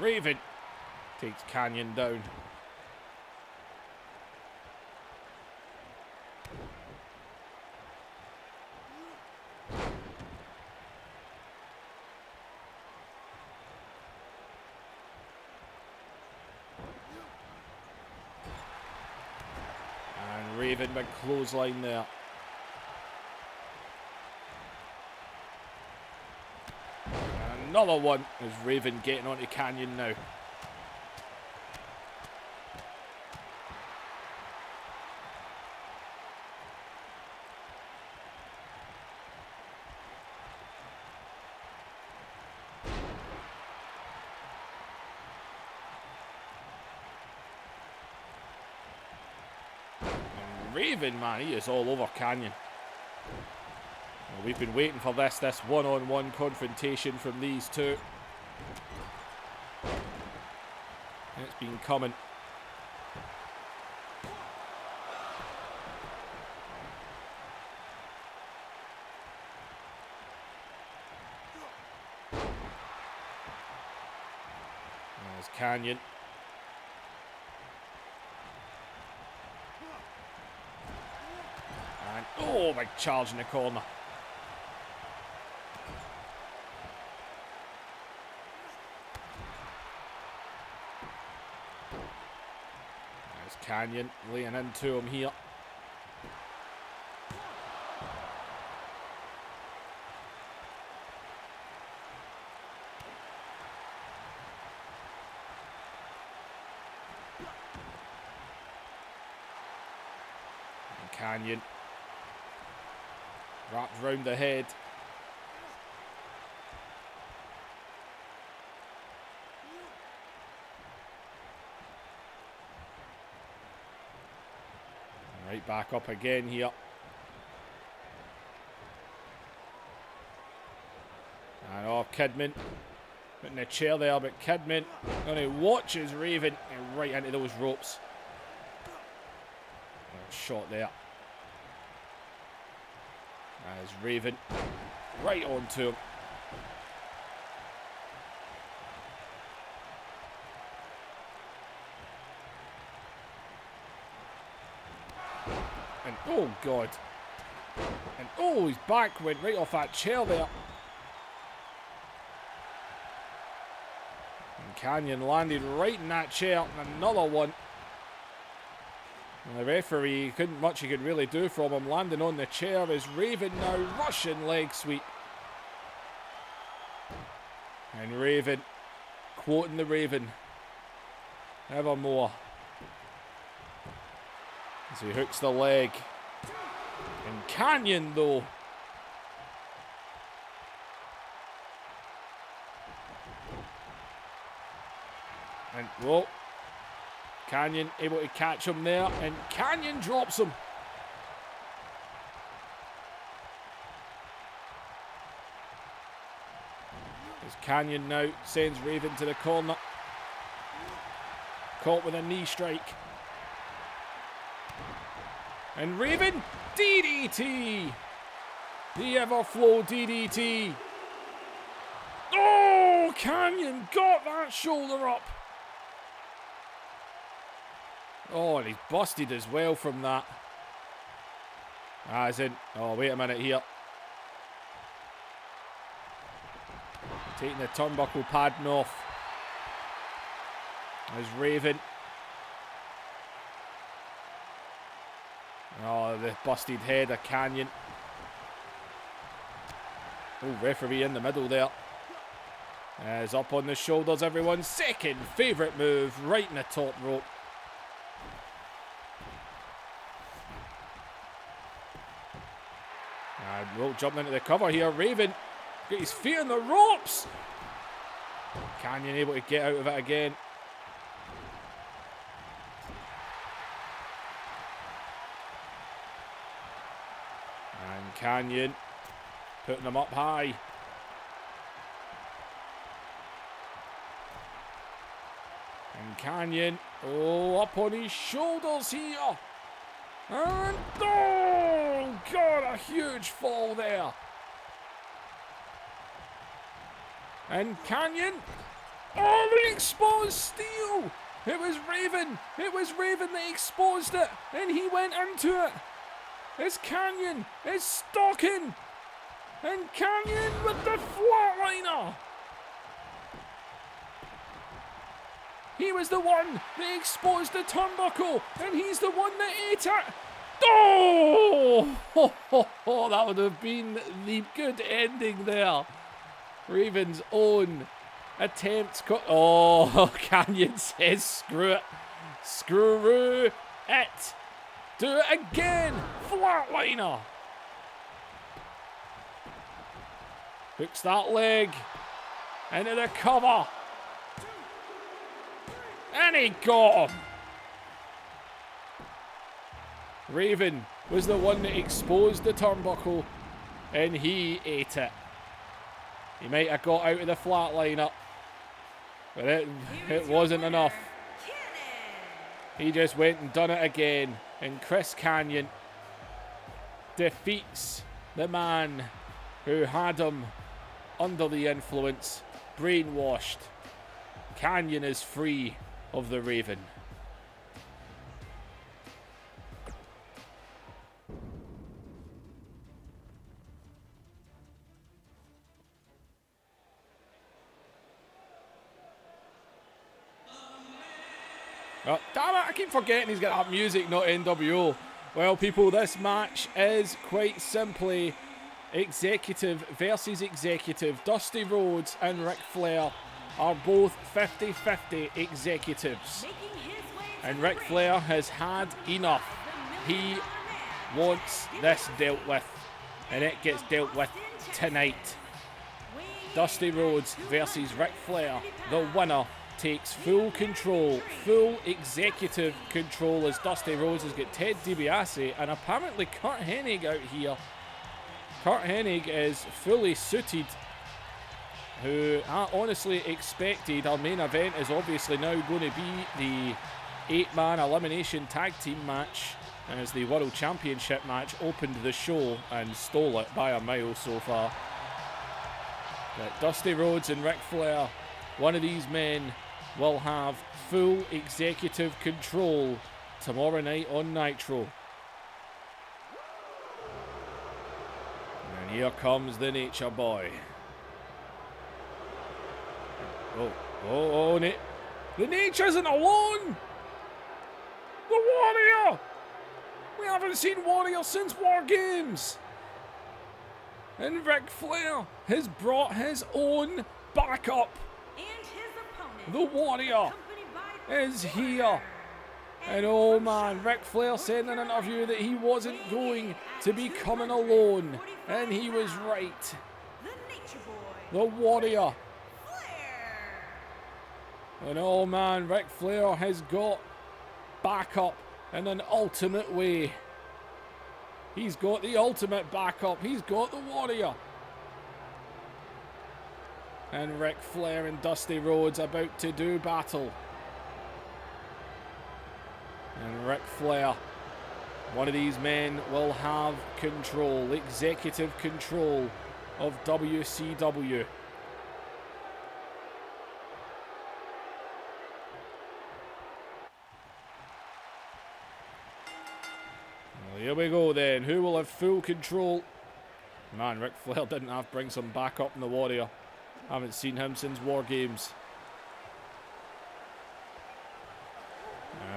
Raven takes Kanyon down. And Raven, big clothesline there. Another one is Raven getting onto Kanyon now. And Raven, man, he is all over Kanyon. Well, we've been waiting for this one-on-one confrontation from these two. It's been coming. There's Kanyon. And, oh, big charge in the corner. Kanyon laying into him here. And Kanyon wrapped round the head. Right back up again here. And oh, Kidman putting the chair there, but Kidman going to watch his Raven and right into those ropes. Oh, shot there. As Raven right onto him. And oh God. And oh, his back went right off that chair there. And Kanyon landed right in that chair. And another one. And the referee, couldn't much he could really do from him. Landing on the chair is Raven now. Russian leg sweep. And Raven, quoting the Raven, evermore. As he hooks the leg. And Kanyon though. And whoa. Kanyon able to catch him there. And Kanyon drops him. As Kanyon now sends Raven to the corner. Caught with a knee strike. And Raven, DDT! The Everflow DDT. Oh, Kanyon got that shoulder up. Oh, and he's busted as well from that. As in, oh, wait a minute here. Taking the turnbuckle padding off. As Raven. Oh, the busted head of Kanyon. Oh, referee in the middle there. As up on the shoulders, everyone's second favourite move, right in the top rope. And we'll jump into the cover here. Raven got his feet on the ropes. Kanyon able to get out of it again. And Kanyon putting them up high. And Kanyon, oh, up on his shoulders here. And oh, God, a huge fall there. And Kanyon, oh, the exposed steel. It was Raven. It was Raven that exposed it. And he went into it. It's Kanyon. It's stalking. And Kanyon with the flatliner. He was the one that exposed the turnbuckle, and he's the one that ate it. Oh! That would have been the good ending there. Raven's own attempt. Oh, Kanyon says screw it. Screw it. Do it again. Flatliner. Hooks that leg into the cover. And he got him. Raven was the one that exposed the turnbuckle, and he ate it. He might have got out of the flatliner, but it wasn't enough. He just went and done it again, and Chris Kanyon defeats the man who had him under the influence, brainwashed. Kanyon is free of the Raven. Oh, damn it, I keep forgetting he's got that music, not NWO. Well, people, this match is quite simply executive versus executive. Dusty Rhodes and Ric Flair are both 50-50 executives. And Ric Flair has had enough. He wants this dealt with. And it gets dealt with tonight. Dusty Rhodes versus Ric Flair, the winner takes full control, full executive control as Dusty Rhodes has got Ted DiBiase and apparently Curt Hennig out here. Curt Hennig is fully suited, who I honestly expected. Our main event is obviously now going to be the 8-man elimination tag team match, as the World Championship match opened the show and stole it by a mile so far. But Dusty Rhodes and Ric Flair, one of these men will have full executive control tomorrow night on Nitro. And here comes the Nature Boy. The Nature isn't alone! The Warrior! We haven't seen Warrior since War Games! And Ric Flair has brought his own backup. And his opponent, The Warrior is here. And oh man, Ric Flair said in an interview that he wasn't going to be coming alone. And he was right. the Nature Boy, The Warrior. Flair. And oh man, Ric Flair has got backup in an ultimate way. He's got the ultimate backup. He's got the Warrior. And Ric Flair and Dusty Rhodes about to do battle. And Ric Flair, one of these men, will have control, executive control of WCW. Well, here we go then. Who will have full control? Man, Ric Flair didn't have to bring some backup in the Warrior. Haven't seen him since War Games.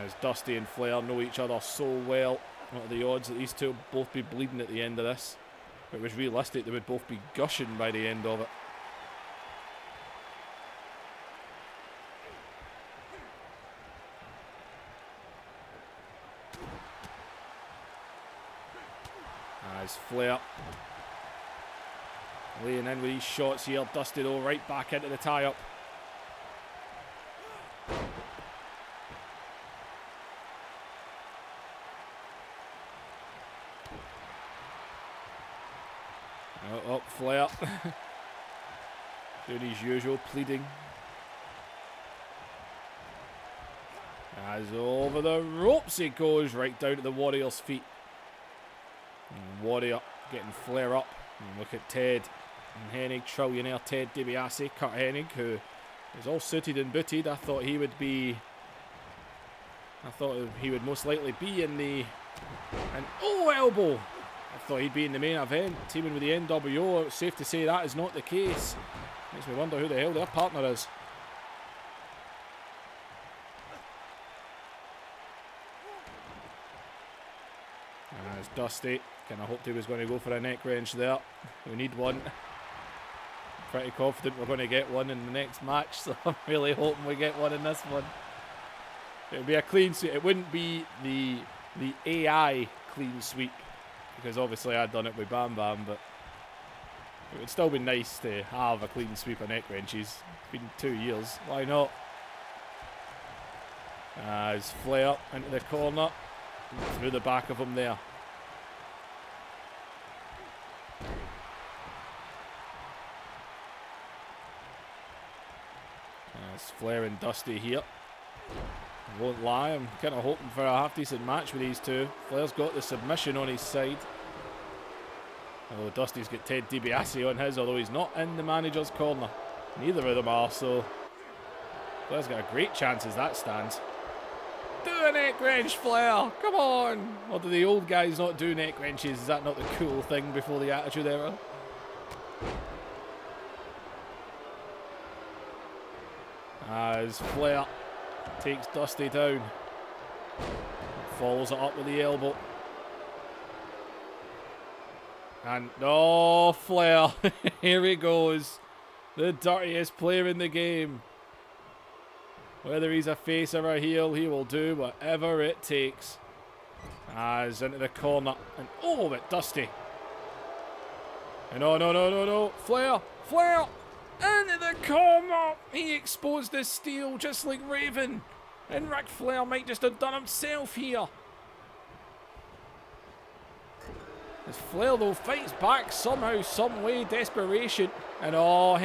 As Dusty and Flair know each other so well, what are the odds that these two will both be bleeding at the end of this? If it was realistic, they would both be gushing by the end of it. As Flair laying in with these shots here, Dusty though right back into the tie-up. Up Flair doing his usual pleading. As over the ropes he goes, right down to the Warrior's feet. And Warrior getting Flair up. And look at Ted and Hennig, trillionaire Ted DiBiase, Curt Hennig, who is all suited and booted. I thought he would most likely be in the... And elbow! I thought he'd be in the main event, teaming with the NWO. It's safe to say that is not the case. Makes me wonder who the hell their partner is. As Dusty, kind of hoped he was going to go for a neck wrench there. We need one. Pretty confident we're going to get one in the next match, so I'm really hoping we get one in this one. It would be a clean sweep. It wouldn't be the AI clean sweep, because obviously I'd done it with Bam Bam, but it would still be nice to have a clean sweep of neck wrenches. It's been 2 years. Why not? As Flair into the corner, through the back of him there. As Flair and Dusty here. I won't lie, I'm kind of hoping for a half-decent match with these two. Flair's got the submission on his side. Although Dusty's got Ted DiBiase on his, although he's not in the manager's corner. Neither of them are, so Flair's got a great chance as that stands. Do a neck wrench, Flair! Come on! Or do the old guys not do neck wrenches? Is that not the cool thing before the Attitude Era? As Flair takes Dusty down. Follows it up with the elbow. And, oh, Flair. Here he goes. The dirtiest player in the game. Whether he's a face or a heel, he will do whatever it takes. As into the corner. And, oh, but Dusty. And, oh, no. Flair. Into the corner. He exposed his steel just like Raven. And Ric Flair might just have done himself here. As Flair though fights back somehow, some way, desperation. And oh,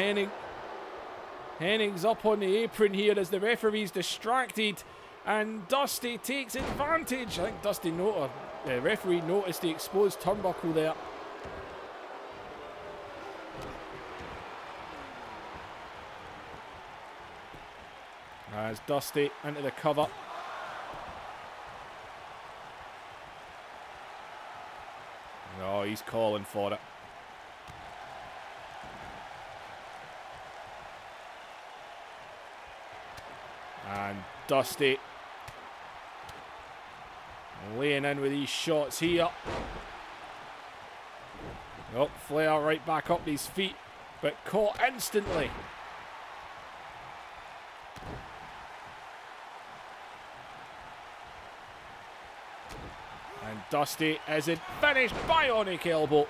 Hennig's up on the apron here as the referee's distracted. And Dusty takes advantage. I think the referee noticed the exposed turnbuckle there. As Dusty into the cover. Oh, he's calling for it. And Dusty laying in with these shots here. Oh, Flair right back up his feet, but caught instantly. And Dusty is in finished bionic elbow.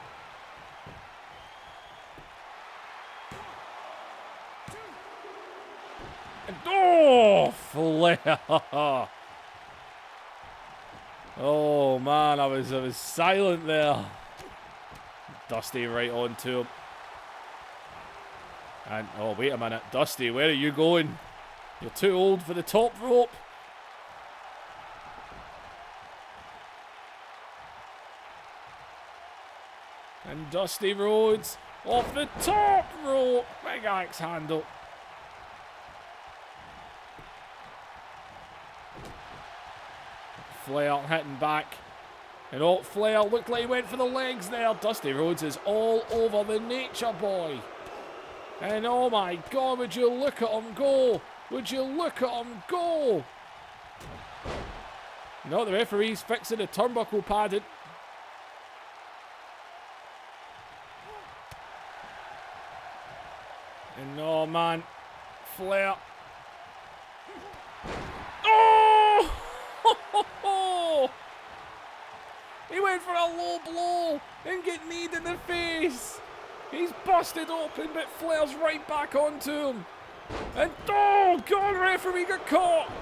And oh, Flair. Oh man, I was silent there. Dusty right on to him. And oh, wait a minute, Dusty, where are you going? You're too old for the top rope. And Dusty Rhodes off the top rope. Big axe handle. Flair hitting back. And oh, Flair looked like he went for the legs there. Dusty Rhodes is all over the Nature Boy. And oh my God, would you look at him go? Would you look at him go? No, the referee's fixing the turnbuckle padding. And oh man, Flair. Oh! He went for a low blow and get kneed in the face. He's busted open, but Flair's right back onto him. And oh God, referee got caught.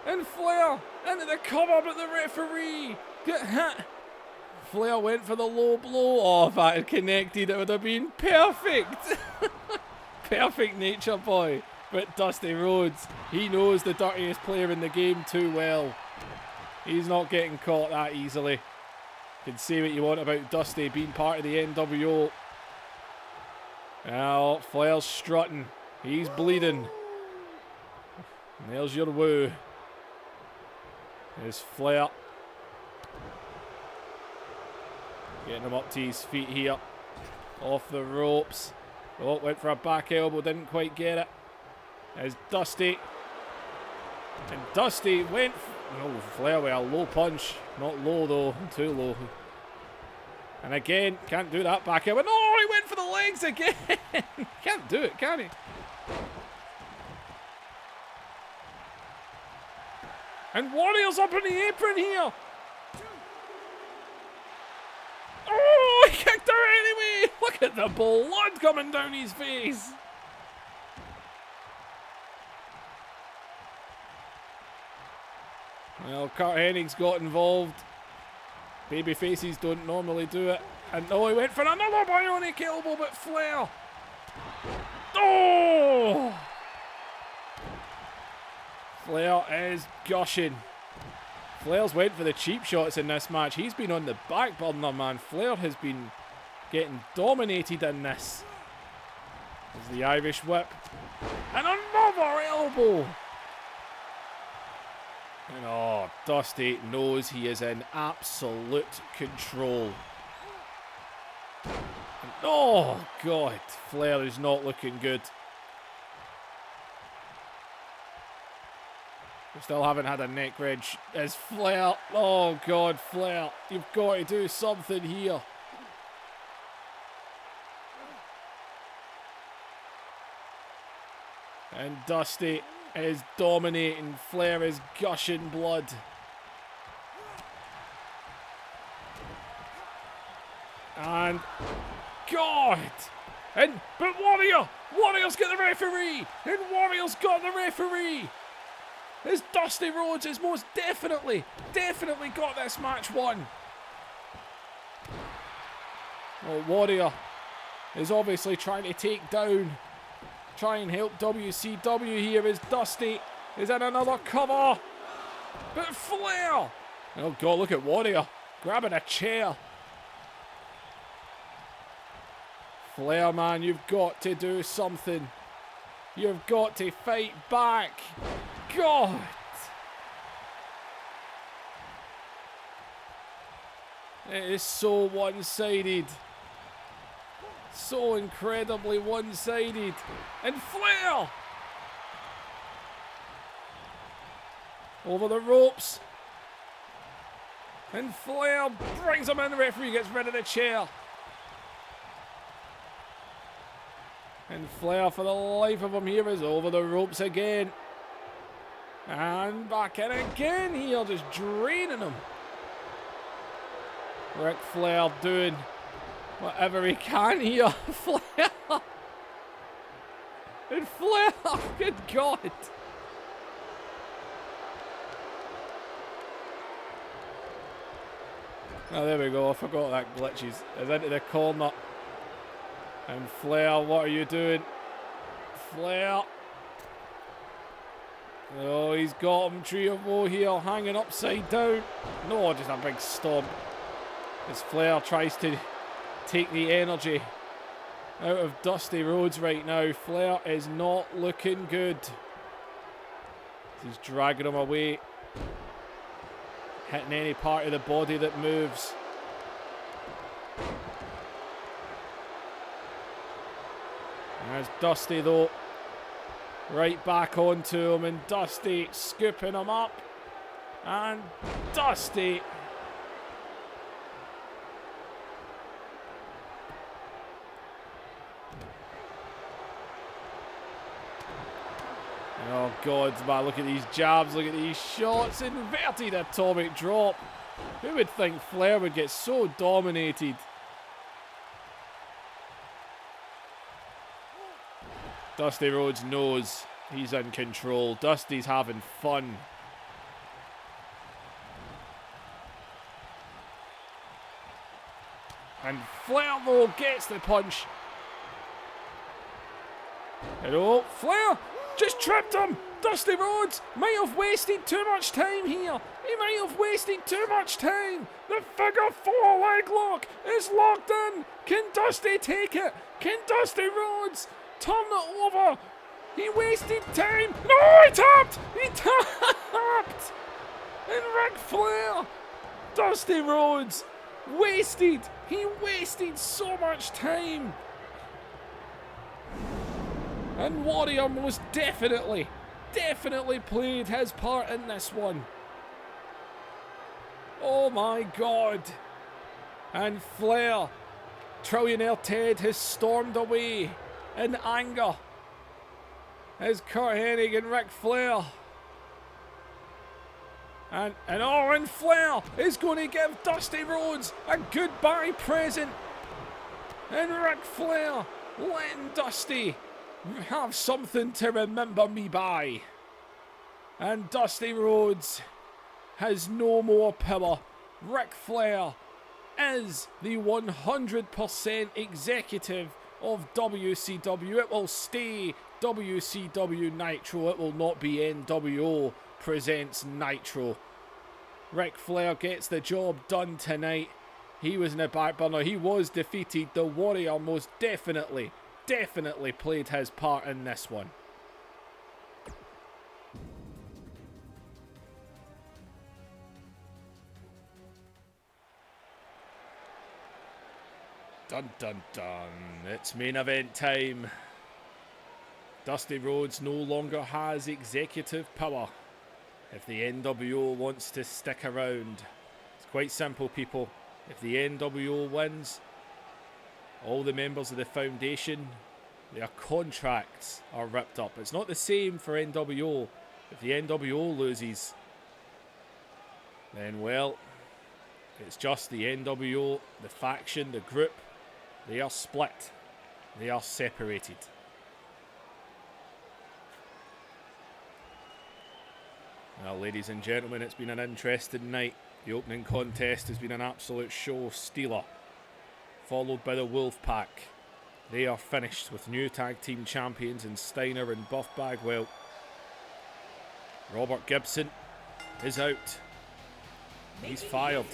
And Flair into the cover, but the referee got hit. Flair went for the low blow. Oh, if that had connected, it would have been perfect. Perfect Nature Boy. But Dusty Rhodes, he knows the dirtiest player in the game too well. He's not getting caught that easily. You can say what you want about Dusty being part of the NWO. Now, Flair's strutting. He's bleeding. And there's your woo. There's Flair. Getting him up to his feet here. Off the ropes. Oh, went for a back elbow, didn't quite get it. There's Dusty. And Dusty went... Oh, Flair with a low punch. Not low though, too low. And again, can't do that back elbow. No, he went for the legs again. Can't do it, can he? And Warrior's up in the apron here. Oh, he kicked her anyway. Look at the blood coming down his face. Well, Kurt Hennig's got involved. Baby faces don't normally do it. And oh, he went for another bionic elbow, but Flair. Oh! Flair is gushing. Flair's went for the cheap shots in this match. He's been on the back burner, man. Flair has been getting dominated in this. There's the Irish whip. And another elbow. And oh, Dusty knows he is in absolute control. And oh, God. Flair is not looking good. We still haven't had a neck wrench. As Flair. Oh, God, Flair. You've got to do something here. And Dusty is dominating. Flair is gushing blood. And God, But Warrior's got the referee! And Warrior's got the referee! As Dusty Rhodes has most definitely got this match won. Well, Warrior is obviously trying to try and help WCW here as Dusty is in another cover. But Flair! Oh God, look at Warrior grabbing a chair. Flair, man, you've got to do something. You've got to fight back. God! It is so one-sided. So incredibly one-sided. And Flair! Over the ropes. And Flair brings him in. The referee gets rid of the chair. And Flair, for the life of him here, is over the ropes again. And back in again here, just draining him. Ric Flair doing whatever he can here. Flair! And Flair! Good God! Oh, there we go. I forgot that glitches. It's into the corner. And Flair, what are you doing? Flair. Oh, he's got him. Tree of Woe here, hanging upside down. No, just a big stomp. As Flair tries to take the energy out of Dusty Rhodes right now. Flair is not looking good. He's dragging him away. Hitting any part of the body that moves. There's Dusty though. Right back onto him, and Dusty scooping him up. And Dusty. Oh God, man, look at these jabs, look at these shots. Inverted atomic drop. Who would think Flair would get so dominated? Dusty Rhodes knows he's in control. Dusty's having fun. And Flair, though, gets the punch. And oh, Flair just tripped him. Dusty Rhodes might have wasted too much time here. He might have wasted too much time. The figure 4 leg lock is locked in. Can Dusty take it? Can Dusty Rhodes turn it over? He wasted time. No, he tapped! He tapped! And Ric Flair, Dusty Rhodes, wasted. He wasted so much time. And Warrior most definitely played his part in this one. Oh my God. And Flair, Trillionaire Ted has stormed away in anger as Kurt Hennig and Ric Flair. And Flair is going to give Dusty Rhodes a goodbye present. And Ric Flair letting Dusty have something to remember me by. And Dusty Rhodes has no more power. Ric Flair is the 100% executive of WCW. It will stay WCW Nitro. It will not be NWO presents Nitro. Ric Flair gets the job done tonight. He was in the back burner. He was defeated. The Warrior most definitely played his part in this one. Dun dun dun. It's main event time. Dusty Rhodes no longer has executive power. If the NWO wants to stick around, it's quite simple, people. If the NWO wins, all the members of the foundation, their contracts are ripped up. It's not the same for NWO. If the NWO loses, then, well, it's just the NWO, the faction, the group. They are split. They are separated. Well, ladies and gentlemen, it's been an interesting night. The opening contest has been an absolute show stealer, followed by the Wolfpack. They are finished with new tag team champions in Steiner and Buff Bagwell. Robert Gibson is out. He's fired.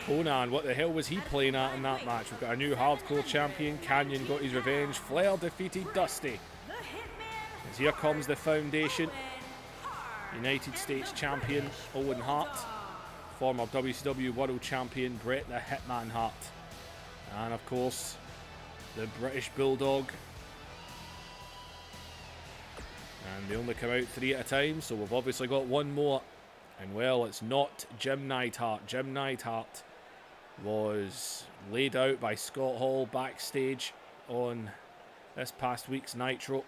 Conan, what the hell was he playing at in that match? We've got a new hardcore champion. Kanyon got his revenge. Flair defeated Dusty. As here comes the Foundation. United States champion Owen Hart. Former WCW World Champion Bret the Hitman Hart. And of course, the British Bulldog. And they only come out 3 at a time, so we've obviously got one more. And well, it's not Jim Neidhart. Jim Neidhart was laid out by Scott Hall backstage on this past week's Nitro.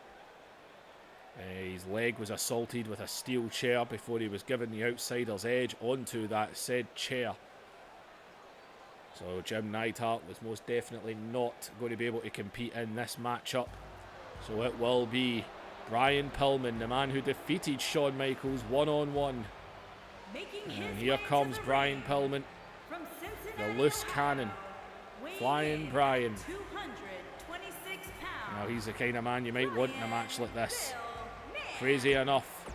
His leg was assaulted with a steel chair before he was given the outsider's edge onto that said chair. So Jim Neidhart was most definitely not going to be able to compete in this matchup. So it will be Brian Pillman, the man who defeated Shawn Michaels one-on-one. And here comes Brian Pillman, the loose cannon, Flying Brian. Now he's the kind of man you might want in a match like this. Crazy enough.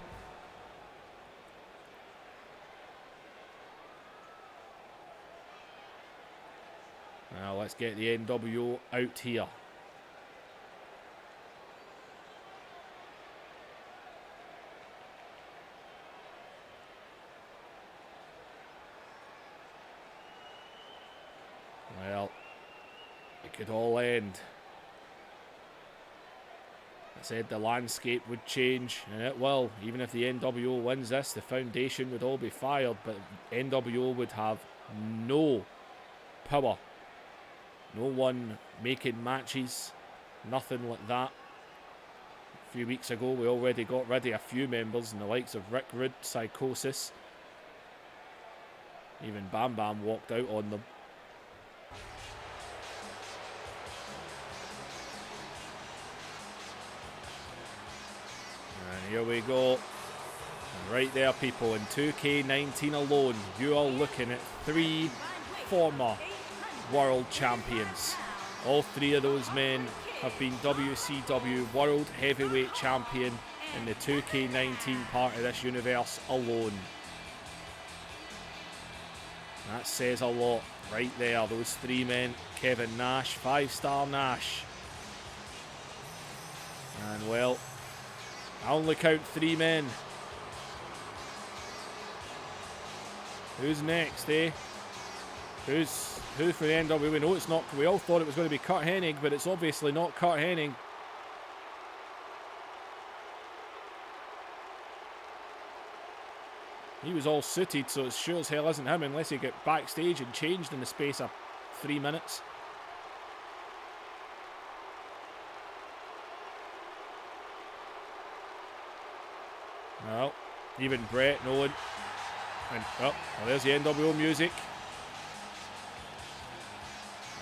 Now let's get the NWO out here. Well, it could all end. I said the landscape would change, and it will. Even if the NWO wins this, the Foundation would all be fired, but NWO would have no power. No one making matches, nothing like that. A few weeks ago, we already got rid of a few members, in the likes of Rick Rude, Psychosis. Even Bam Bam walked out on them. And here we go. And right there, people, in 2K19 alone, you are looking at 3 former world champions. All 3 of those men have been WCW World Heavyweight Champion in the 2K19 part of this universe alone. That says a lot right there, those 3 men. Kevin Nash, 5-star Nash. And well, I only count 3 men. Who's next, eh? Who for the NWO? No, it's not. We all thought it was going to be Kurt Hennig, but it's obviously not Kurt Hennig. He was all suited, so it sure as hell isn't him unless he got backstage and changed in the space of 3 minutes. Well, even Bret and Owen. And, well, there's the NWO music.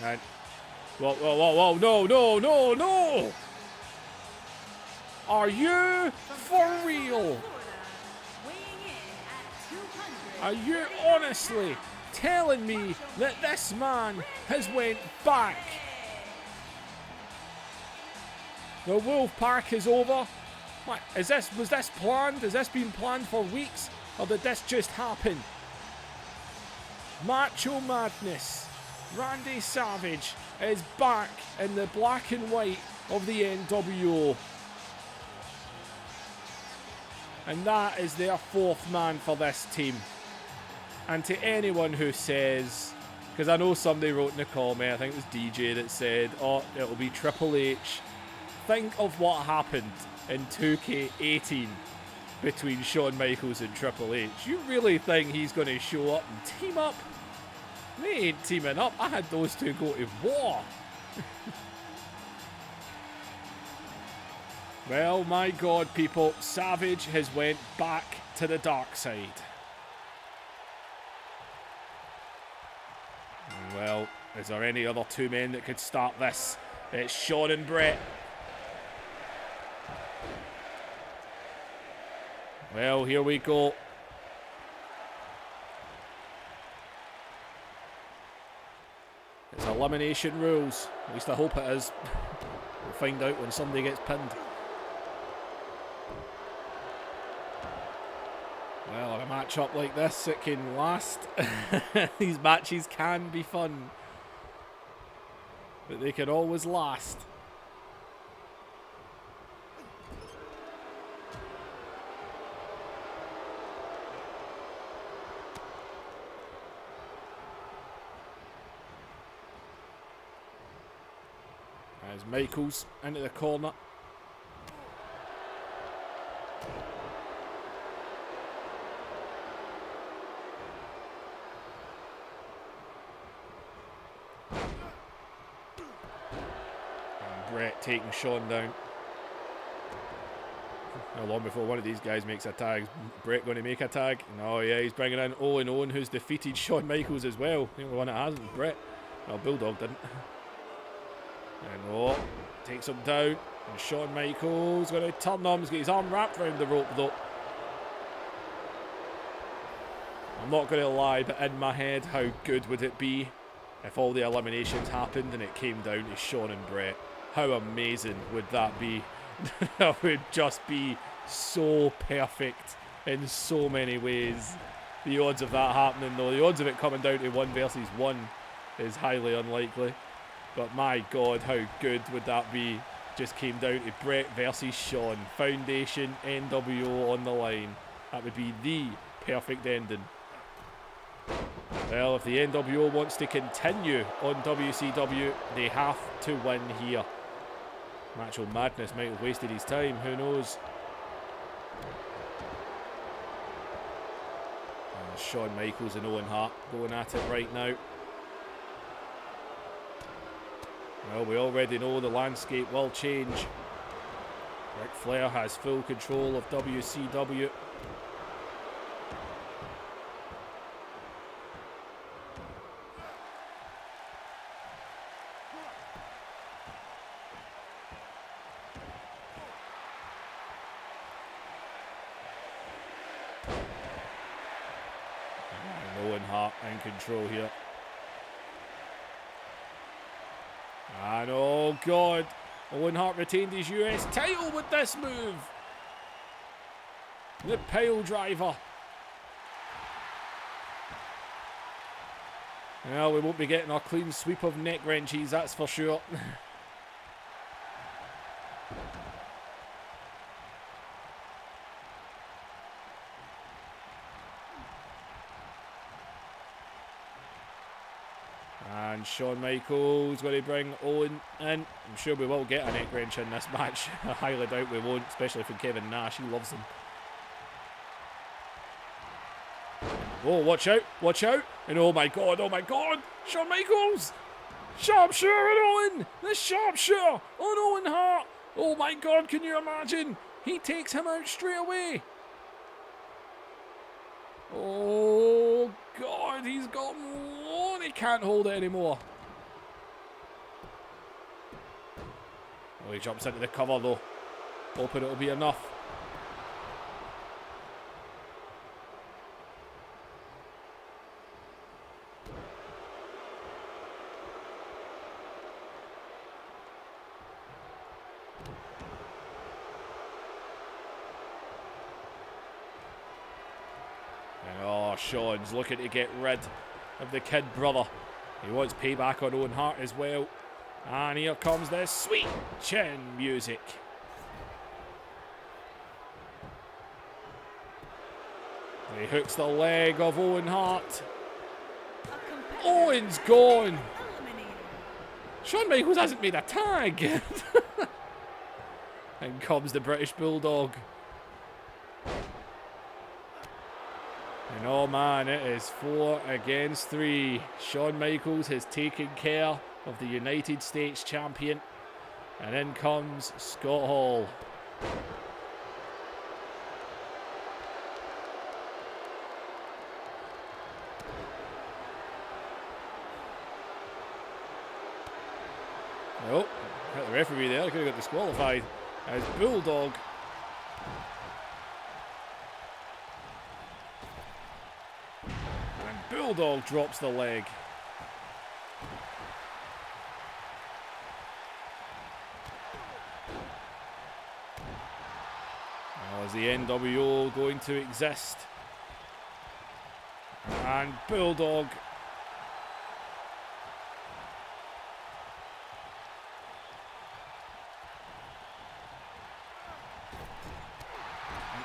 And, whoa, no! Are you for real? Are you honestly telling me that this man has went back? The Wolfpack is over. What, was this planned? Has this been planned for weeks? Or did this just happen? Macho Madness. Randy Savage is back in the black and white of the NWO. And that is their 4th man for this team. And to anyone who says, because I know somebody wrote in the comment, I think it was DJ that said, oh, it'll be Triple H. Think of what happened in 2K18 between Shawn Michaels and Triple H. You really think he's going to show up and team up? They ain't teaming up. I had those 2 go to war. Well, my God, people, Savage has went back to the dark side. Well, is there any other 2 men that could start this? It's Shawn and Brett. Well, here we go. It's elimination rules. At least I hope it is. We'll find out when somebody gets pinned. Well, in a match-up like this, it can last. These matches can be fun. But they can always last. As Michaels into the corner. And Brett taking Shawn down. Not long before one of these guys makes a tag. Is Brett going to make a tag? No, yeah, he's bringing in Owen, who's defeated Shawn Michaels as well. The only one that hasn't is Brett. No, Bulldog didn't. And takes him down. And Shawn Michaels going to turn on. He's got his arm wrapped around the rope though. I'm not going to lie, but in my head, how good would it be if all the eliminations happened and it came down to Shawn and Brett? How amazing would that be? That would just be so perfect in so many ways. The odds of that happening though, the odds of it coming down to 1 versus 1 is highly unlikely. But my God, how good would that be? Just came down to Brett versus Shawn. Foundation, NWO on the line. That would be the perfect ending. Well, if the NWO wants to continue on WCW, they have to win here. Macho Madness might have wasted his time, who knows? And Shawn Michaels and Owen Hart going at it right now. Well, we already know the landscape will change. Ric Flair has full control of WCW. And Owen Hart in control here. And oh God, Owen Hart retained his US title with this move. The pile driver. Well, we won't be getting a clean sweep of neck wrenches, that's for sure. And Shawn Michaels going to bring Owen in. I'm sure we will get a neck wrench in this match. I highly doubt we won't, especially from Kevin Nash. He loves them. Oh, watch out, watch out. And oh my God, Shawn Michaels. Sharpshooter on Owen. The sharpshooter on Owen Hart. Oh my God, can you imagine? He takes him out straight away. Oh God, he's got one. He can't hold it anymore. Oh, he jumps into the cover though. Hoping it'll be enough. Shawn's looking to get rid of the kid brother. He wants payback on Owen Hart as well. And here comes the sweet chin music. He hooks the leg of Owen Hart. Owen's gone. Shawn Michaels hasn't made a tag. And comes the British Bulldog. And oh man, it is 4 against 3. Shawn Michaels has taken care of the United States champion. And in comes Scott Hall. Nope. hit the referee there. He could have got disqualified. As Bulldog. And Bulldog drops the leg. Now is the NWO going to exist? And Bulldog.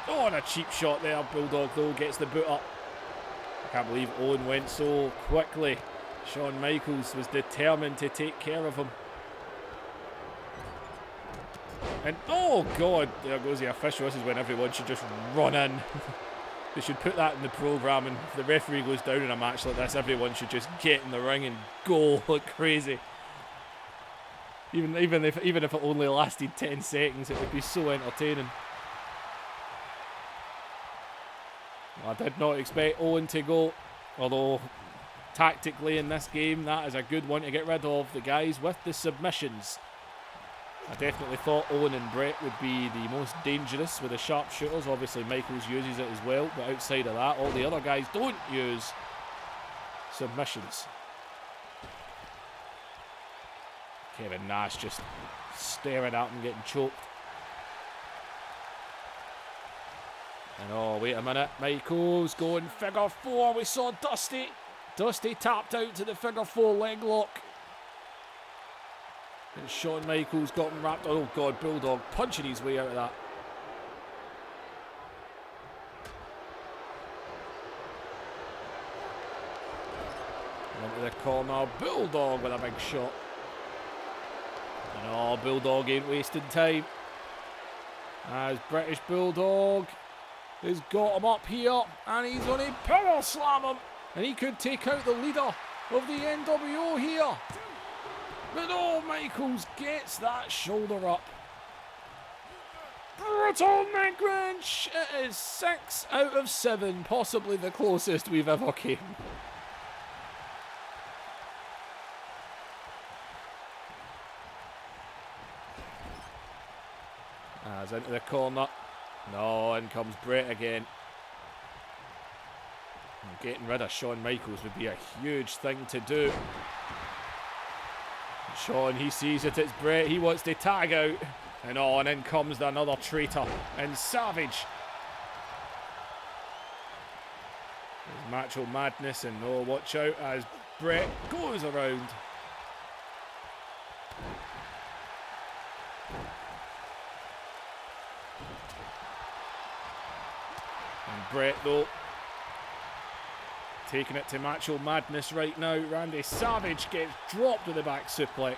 Oh, and a cheap shot there. Bulldog, though, gets the boot up. I can't believe Owen went so quickly. Shawn Michaels was determined to take care of him. And, oh, God, there goes the official. This is when everyone should just run in. They should put that in the programme, and if the referee goes down in a match like this, everyone should just get in the ring and go like crazy. Even if it only lasted 10 seconds, it would be so entertaining. I did not expect Owen to go, although tactically in this game that is a good one to get rid of the guys with the submissions. I definitely thought Owen and Brett would be the most dangerous with the sharpshooters. Obviously Michaels uses it as well, but outside of that all the other guys don't use submissions. Kevin Nash just staring at him getting choked. And oh, wait a minute. Michaels going figure four. We saw Dusty. Dusty tapped out to the figure four leg lock. And Shawn Michaels got him wrapped. Oh, God. Bulldog punching his way out of that. Into the corner. Bulldog with a big shot. And oh, Bulldog ain't wasting time. As British Bulldog has got him up here, and he's going to power slam him, and he could take out the leader of the NWO here. But oh, Michaels gets that shoulder up. Brutal neck wrench. It is 6 out of 7, possibly the closest we've ever came. As into the corner. No, in comes Brett again. And getting rid of Shawn Michaels would be a huge thing to do. Shawn, he sees it, it's Brett, he wants to tag out. And oh, and in comes another traitor. And Savage. There's Macho Madness, and oh, watch out as Brett goes around. Brett though taking it to Macho Madness right now. Randy Savage gets dropped with the back suplex.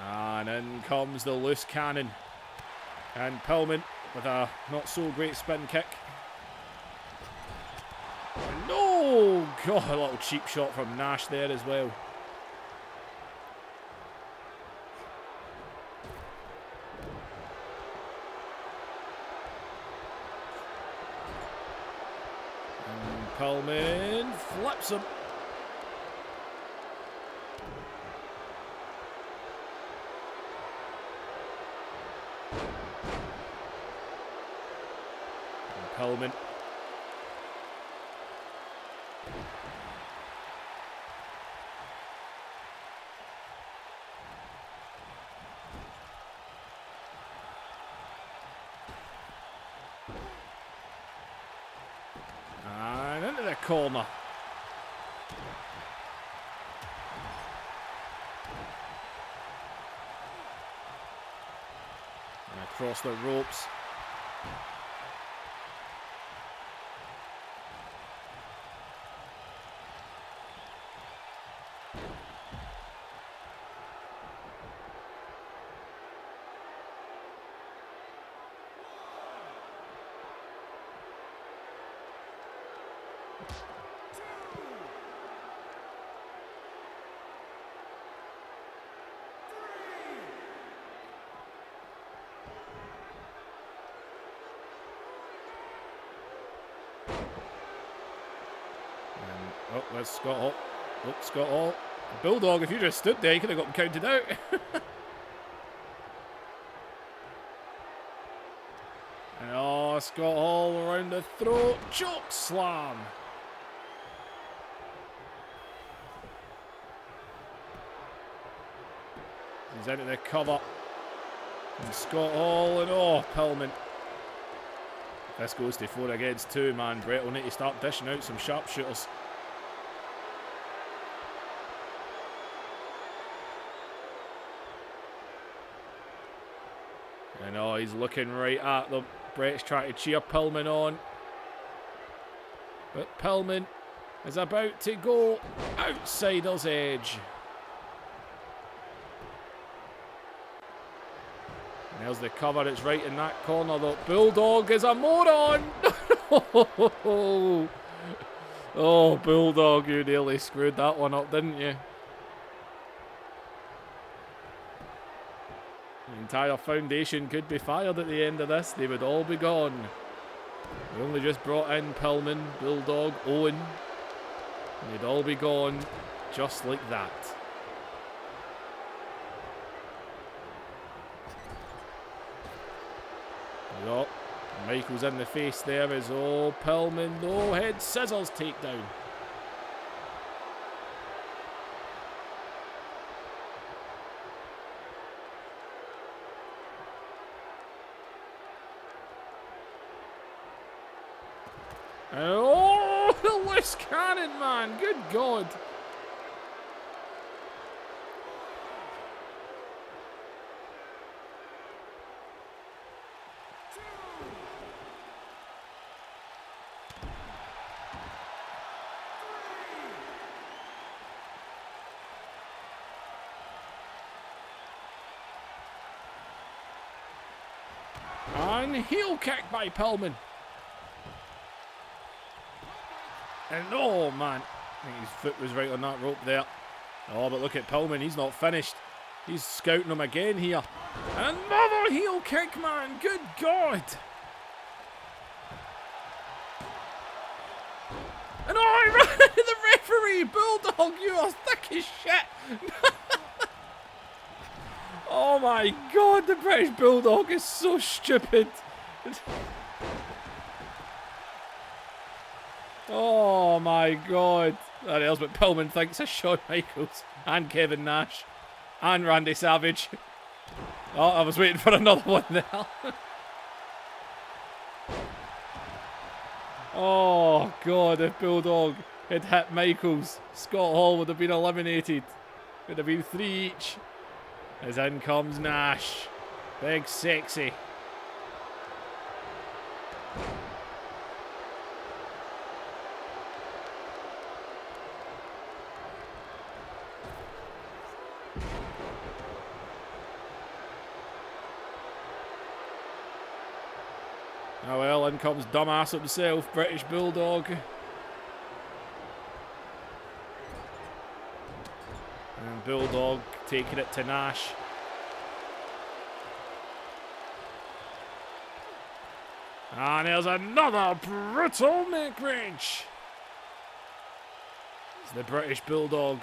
And in comes the loose cannon. And Pillman with a not so great spin kick. No! God, a little cheap shot from Nash there as well. Pillman flips him. And Pillman. Corner. And across the ropes. Oh, there's Scott Hall. Oh, Scott Hall. Bulldog, if you just stood there, you could have got him counted out. And oh, Scott Hall around the throat. Choke slam. He's into the cover. And Scott Hall and oh, Pillman. This goes to 4 against 2, man. Brett will need to start dishing out some sharpshooters. And oh, he's looking right at them. Brett's trying to cheer Pillman on. But Pillman is about to go outsider's edge. And there's the cover. It's right in that corner. The Bulldog is a moron. Oh, Bulldog, you nearly screwed that one up, didn't you? The entire foundation could be fired at the end of this. They would all be gone. We only just brought in Pillman, Bulldog, Owen. And they'd all be gone just like that. Yup. Michael's in the face there as oh, Pillman, no head scissors takedown. Oh, the loose cannon, man. Good God. And heel kick by Pillman. And oh man, I think his foot was right on that rope there. Oh, but look at Pillman, he's not finished. He's scouting him again here. Another heel kick, man. Good God. And oh, the referee, Bulldog, you are thick as shit. Oh my God, the British Bulldog is so stupid. Oh my God. That else but Pillman thinks of Shawn Michaels and Kevin Nash and Randy Savage. Oh, I was waiting for another one there. Oh God, if Bulldog had hit Michaels, Scott Hall would have been eliminated. Would have been 3 each. As in comes Nash. Big sexy. Oh well, in comes dumbass himself, British Bulldog. And Bulldog taking it to Nash. And there's another brutal neck wrench. It's the British Bulldog.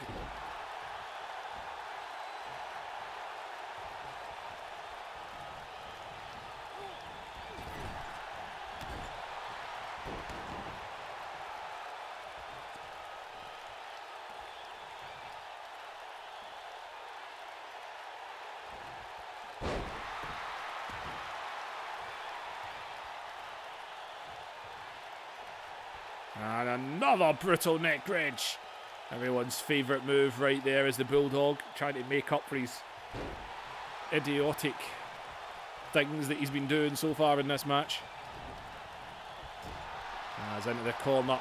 And another brutal neck wrench. Everyone's favourite move right there is the Bulldog, trying to make up for his idiotic things that he's been doing so far in this match. He's into the corner.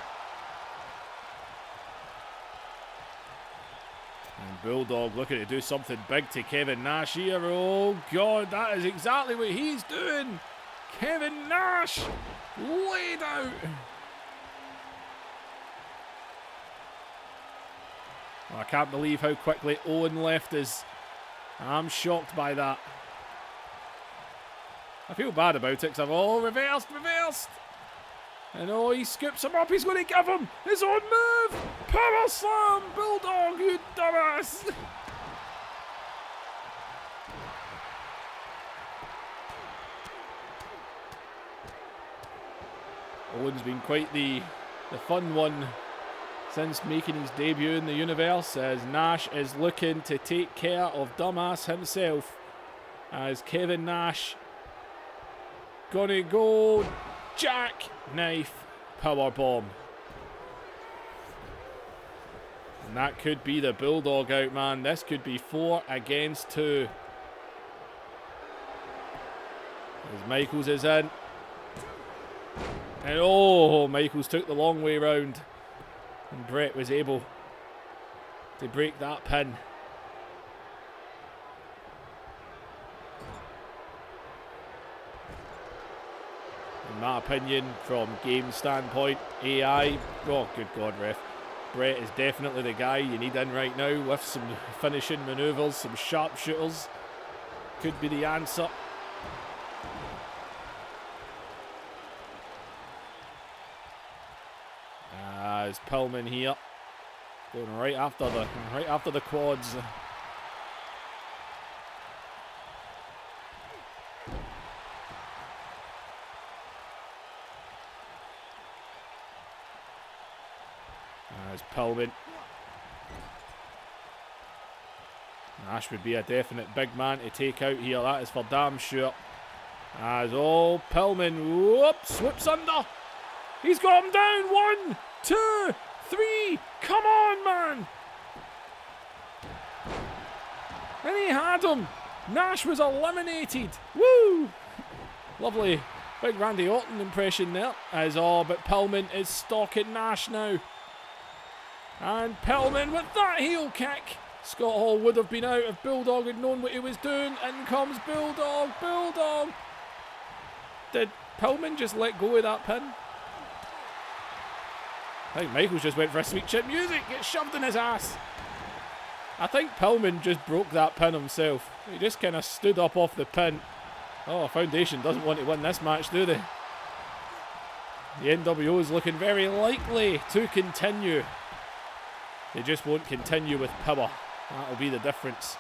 And Bulldog looking to do something big to Kevin Nash here. Oh God, that is exactly what he's doing. Kevin Nash laid out. I can't believe how quickly Owen left us. I'm shocked by that. I feel bad about it because I've all reversed. And oh, he scoops him up. He's going to give him his own move. Power slam, Bulldog, you dumbass. Owen's been quite the fun one since making his debut in the universe, as Nash is looking to take care of dumbass himself, as Kevin Nash gonna go jackknife powerbomb. And that could be the Bulldog out, man. This could be 4 against 2. As Michaels is in. And oh, Michaels took the long way round. And Brett was able to break that pin. In my opinion, from game standpoint, AI, oh good God, ref. Brett is definitely the guy you need in right now with some finishing manoeuvres, some sharpshooters. Could be the answer. As Pillman here, going right after the quads. As Pillman, Nash would be a definite big man to take out here. That is for damn sure. As oh, Pillman, whoops, swoops under. He's got him down. 1, 2, 3. Come on, man. And he had him. Nash was eliminated. Woo! Lovely big Randy Orton impression there. As all, but Pillman is stalking Nash now. And Pillman with that heel kick. Scott Hall would have been out if Bulldog had known what he was doing. In comes Bulldog. Bulldog. Did Pillman just let go of that pin? I think Michaels just went for a sweet chip music. Gets shoved in his ass. I think Pillman just broke that pin himself. He just kind of stood up off the pin. Oh, Foundation doesn't want to win this match, do they? The NWO is looking very likely to continue. They just won't continue with power. That'll be the difference.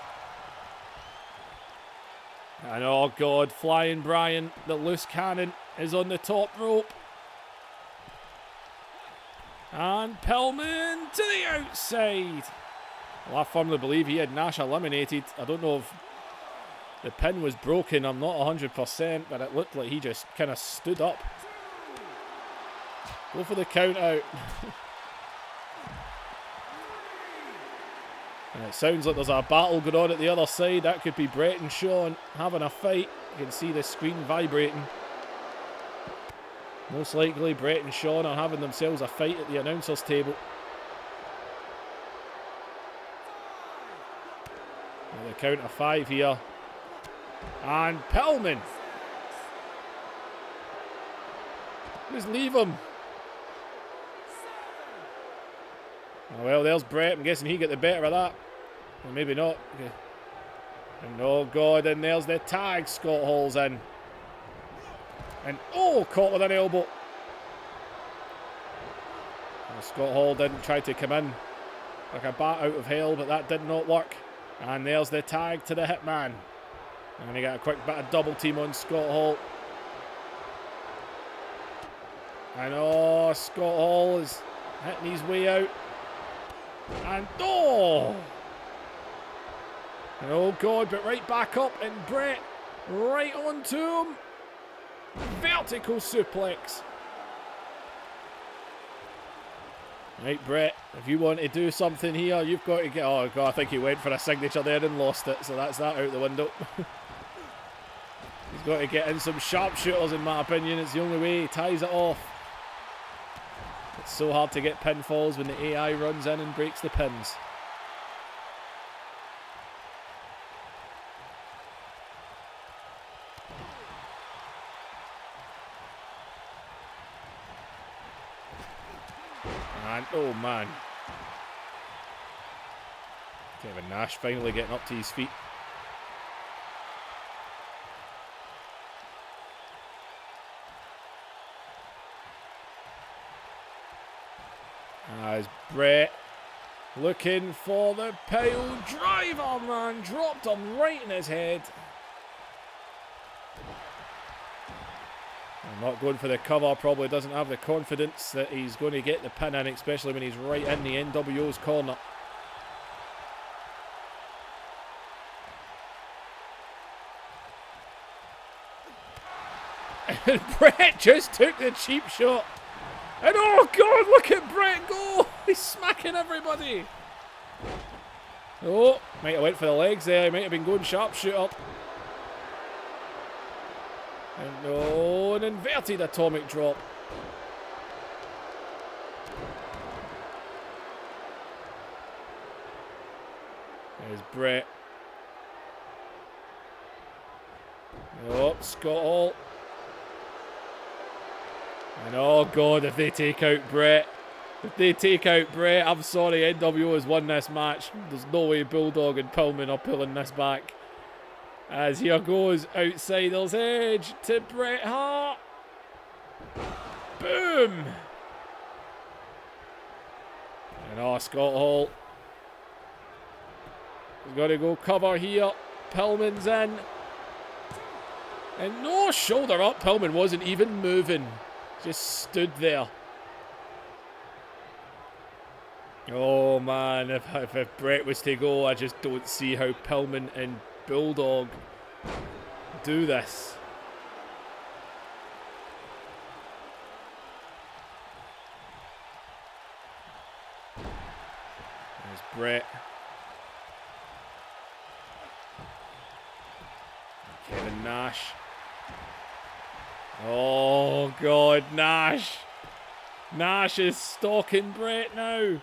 And oh God, Flying Brian, the loose cannon, is on the top rope. And Pillman to the outside. Well, I firmly believe he had Nash eliminated. I don't know if the pin was broken. I'm not 100%, but it looked like he just kind of stood up. Go for the count out. And it sounds like there's a battle going on at the other side. That could be Brett and Sean having a fight. You can see the screen vibrating. Most likely Brett and Sean are having themselves a fight at the announcer's table. At the count of 5 here. And Pillman. Just leave him. Oh, well, there's Brett. I'm guessing he got the better of that. Or maybe not. Okay. And oh God, and there's the tag. Scott Hall's in. And oh, caught with an elbow. Well, Scott Hall didn't try to come in like a bat out of hell, but that did not work. And there's the tag to the Hitman. And he got a quick bit of double team on Scott Hall. And oh, Scott Hall is hitting his way out. And oh! And oh God, but right back up, and Brett right onto him. Vertical suplex. Right, Brett, if you want to do something here, you've got to get... Oh God, I think he went for a signature there and lost it, so that's that out the window. He's got to get in some sharpshooters, in my opinion. It's the only way he ties it off. It's so hard to get pinfalls when the AI runs in and breaks the pins. And oh man. Kevin Nash finally getting up to his feet. As Brett looking for the pile driver, man. Dropped him right in his head. I'm not going for the cover. Probably doesn't have the confidence that he's going to get the pin in, especially when he's right in the NWO's corner. And Brett just took the cheap shot. And oh God, look at Brett go! He's smacking everybody. Oh, might have went for the legs there. He might have been going sharpshooter. And oh, an inverted atomic drop. There's Brett. Oh, Scott Hall. And oh God, if they take out Brett. If they take out Brett, I'm sorry, NWO has won this match. There's no way Bulldog and Pillman are pulling this back. As here goes Outsider's Edge to Bret Hart. Boom! And oh, Scott Hall. He's got to go cover here. Pillman's in. And no, shoulder up. Pillman wasn't even moving. Just stood there. Oh man, if Brett was to go, I just don't see how Pillman and Bulldog do this. There's Brett. Kevin Nash. Oh God, Nash. Nash is stalking Brett now.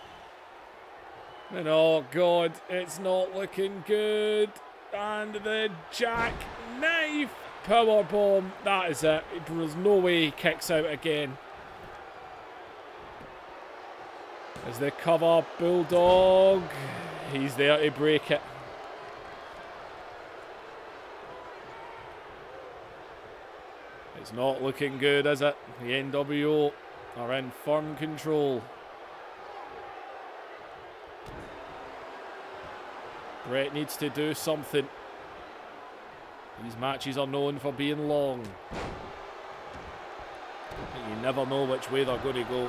And oh God, it's not looking good. And the jackknife powerbomb. That is it. There's no way he kicks out again. As the cover, Bulldog. He's there to break it. It's not looking good, is it? The NWO are in firm control. Brett needs to do something. These matches are known for being long. You never know which way they're going to go.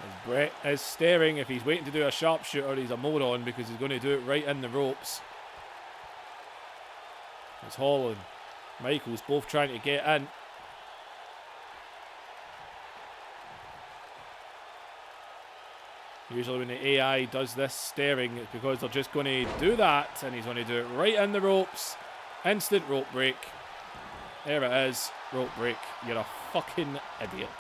As Brett is staring. If he's waiting to do a sharpshooter, he's a moron because he's going to do it right in the ropes. It's Hall and Michaels both trying to get in. Usually when the AI does this staring, it's because they're just going to do that, and he's going to do it right in the ropes. Instant rope break. There it is. Rope break. You're a fucking idiot.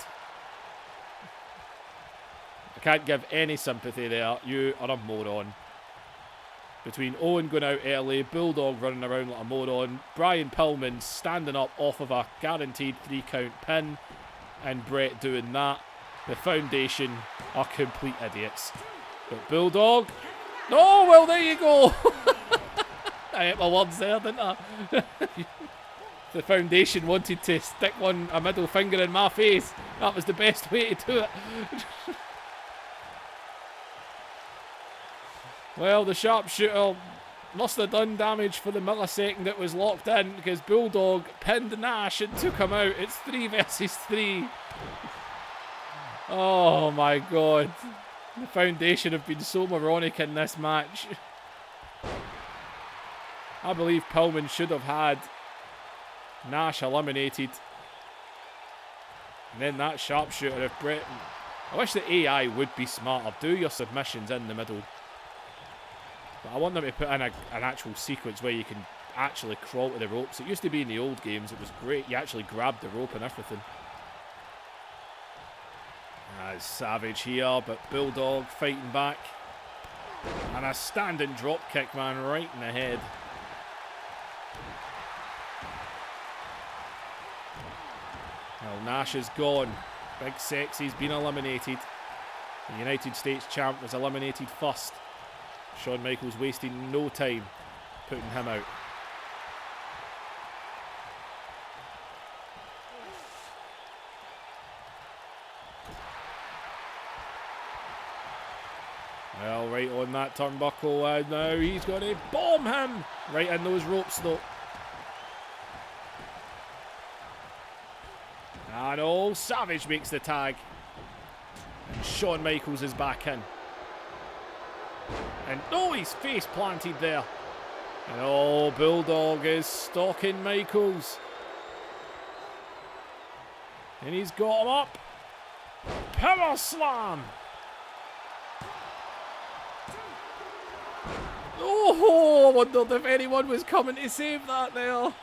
I can't give any sympathy there. You are a moron. Between Owen going out early, Bulldog running around like a moron, Brian Pillman standing up off of a guaranteed 3-count pin, and Brett doing that. The Foundation are complete idiots. But Bulldog... Oh, well, there you go. I ate my words there, didn't I? The Foundation wanted to stick a middle finger in my face. That was the best way to do it. Well, the sharpshooter must have done damage for the millisecond it was locked in, because Bulldog pinned Nash and took him out. It's 3 versus 3. Oh my God. The Foundation have been so moronic in this match. I believe Pillman should have had Nash eliminated. And then that sharpshooter, if Brett... I wish the AI would be smarter. Do your submissions in the middle. But I want them to put in an actual sequence where you can actually crawl to the ropes. It used to be in the old games. It was great. You actually grabbed the rope and everything. Savage here, but Bulldog fighting back. And a standing drop kick, man, right in the head. Well, Nash is gone. Big Sexy's been eliminated. The United States champ was eliminated first. Shawn Michaels wasting no time putting him out. Well, right on that turnbuckle, and now he's going to bomb him right in those ropes, though. And oh, Savage makes the tag. And Shawn Michaels is back in. And oh, he's face planted there. And oh, Bulldog is stalking Michaels. And he's got him up. Power slam. Oh, I wondered if anyone was coming to save that there. I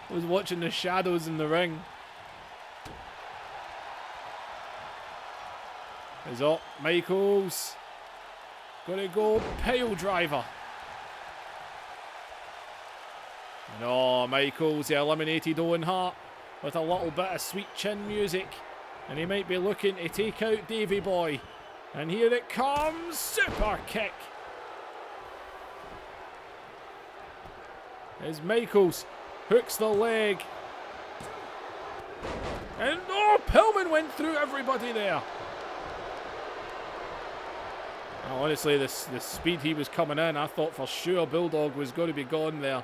was watching the shadows in the ring. Is up, Michaels. Gonna go pile driver. And oh, Michaels, he eliminated Owen Hart with a little bit of sweet chin music. And he might be looking to take out Davey Boy. And here it comes, super kick. As Michaels hooks the leg. And oh, Pillman went through everybody there. Now, honestly, the speed he was coming in, I thought for sure Bulldog was going to be gone there.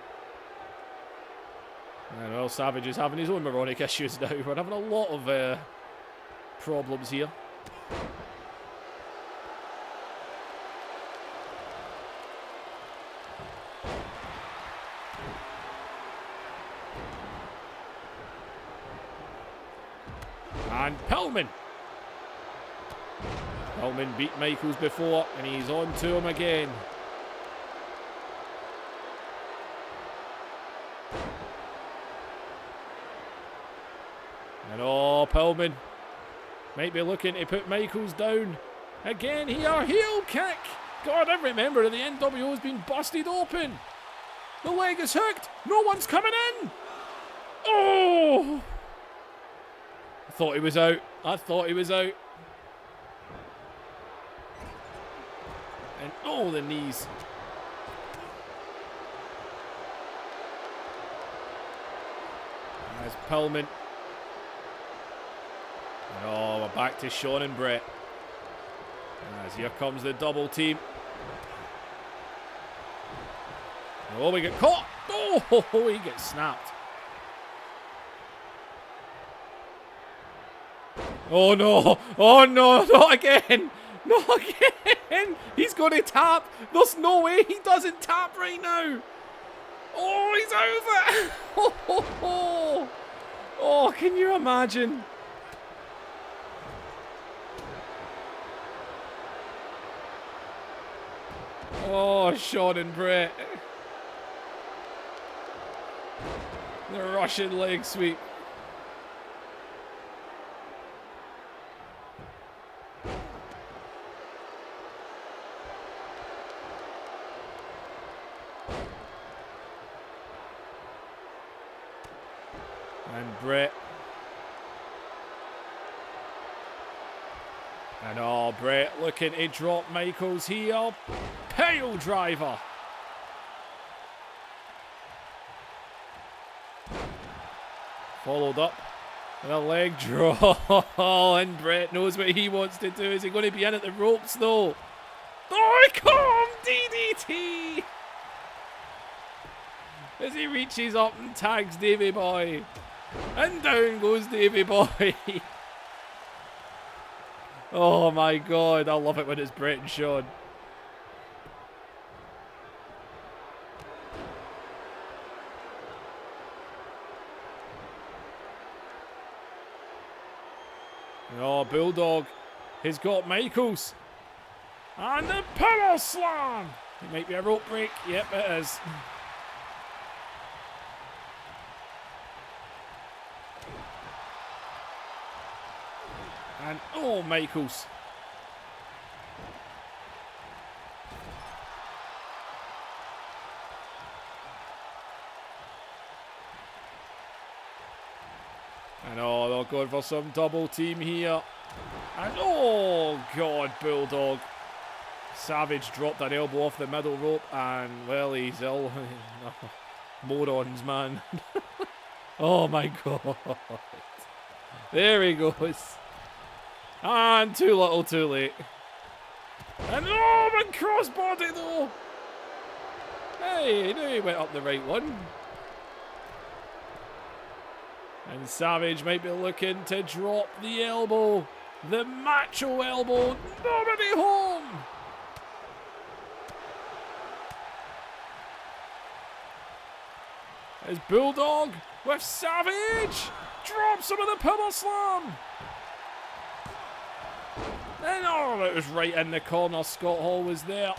And well, Savage is having his own moronic issues now. We're having a lot of problems here. And Pillman. Pillman beat Michaels before, and he's on to him again. And oh, Pillman might be looking to put Michaels down. Again here, heel kick. God, every member of the NWO has been busted open. The leg is hooked. No one's coming in. Oh! I thought he was out. I thought he was out. And oh, the knees. There's Pillman. And oh, we're back to Shawn and Brett. As here comes the double team. Oh, we get caught. Oh, he gets snapped. Oh no, oh no, not again. Not again! He's going to tap! There's no way he doesn't tap right now! Oh, he's over! Oh, oh, oh. Oh, can you imagine? Oh, Shawn and Brett. The Russian leg sweep. And Brett. And oh, Brett looking to drop Michaels here. Pile driver. Followed up with a leg draw. And Brett knows what he wants to do. Is he going to be in at the ropes though? Oh, come! DDT! As he reaches up and tags Davey Boy. And down goes Davey Boy. Oh my god, I love it when it's Brett and Shawn. Oh, Bulldog has got Michaels. And the power slam. It might be a rope break. Yep, it is. And oh, Michaels. And oh, they're going for some double team here. And oh, God, Bulldog. Savage dropped an elbow off the middle rope, and well, he's ill. Morons, man. Oh my god. There he goes. And too little, too late. And oh, and crossbody though. Hey, he knew he went up the right one. And Savage might be looking to drop the elbow. The macho elbow. Nobody home. As Bulldog with Savage. Drops him with a power slam. And oh, it was right in the corner. Scott Hall was there.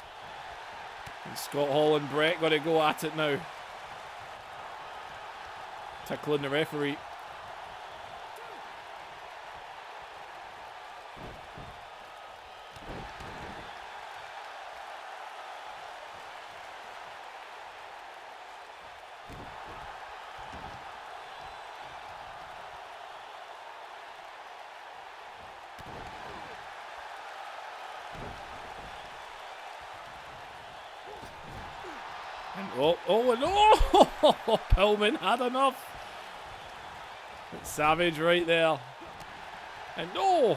And Scott Hall and Brett got to go at it now. Tickling the referee. And oh, Pillman had enough. It's Savage right there. And oh!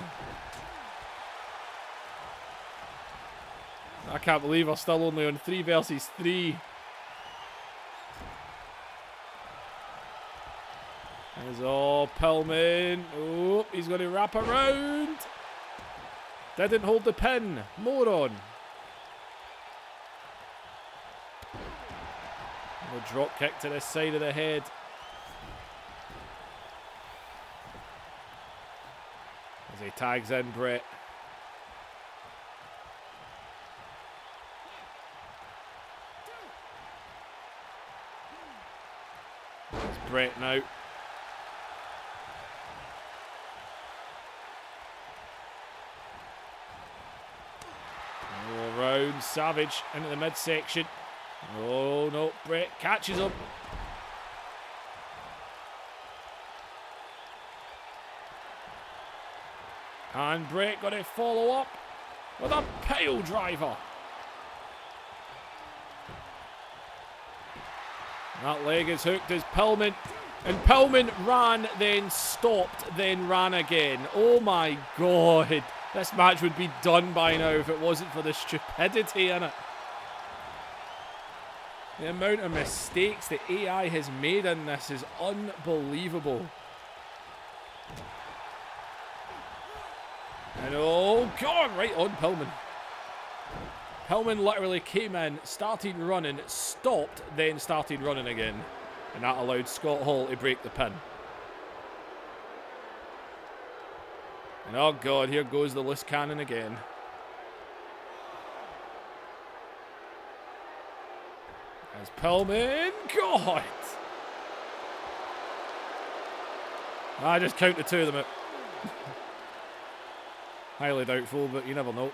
I can't believe we're still only on 3 versus 3. There's Pillman. Oh, he's going to wrap around. Didn't hold the pin. Morton. A drop kick to the side of the head. As he tags in Brett. It's Brett now. All round, Savage into the midsection. Oh no, Brett catches him. And Brett got to follow up with a pile driver. That leg is hooked as Pillman. And Pillman ran, then stopped, then ran again. Oh my God. This match would be done by now if it wasn't for the stupidity in it. The amount of mistakes the AI has made in this is unbelievable. And oh God, right on Pillman. Pillman literally came in, started running, stopped, then started running again. And that allowed Scott Hall to break the pin. And oh God, here goes the loose cannon again. As Pillman, God! I just count the 2 of them out. Highly doubtful, but you never know.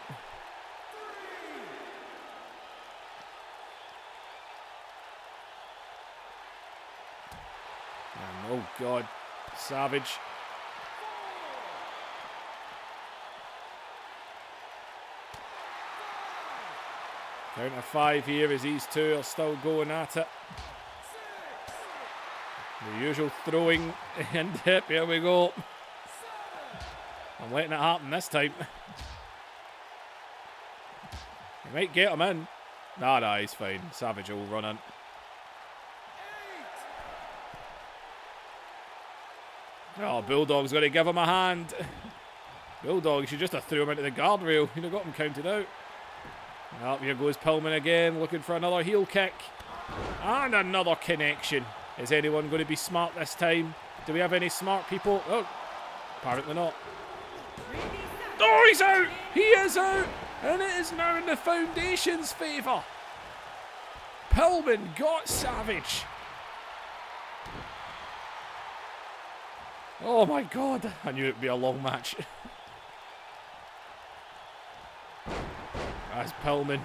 And oh God, Savage. Count of 5 here as these 2 are still going at it. The usual throwing and dip. Here we go. I'm letting it happen this time. He might get him in. Nah, he's fine. Savage will run in. Oh, Bulldog's got to give him a hand. Bulldog should just have threw him into the guardrail. You'd have got him counted out. Up here goes Pillman again, looking for another heel kick. And another connection. Is anyone going to be smart this time? Do we have any smart people? Oh, apparently not. Oh, he's out! He is out! And it is now in the Foundation's favour. Pillman got Savage. Oh my God, I knew it would be a long match. As Pillman.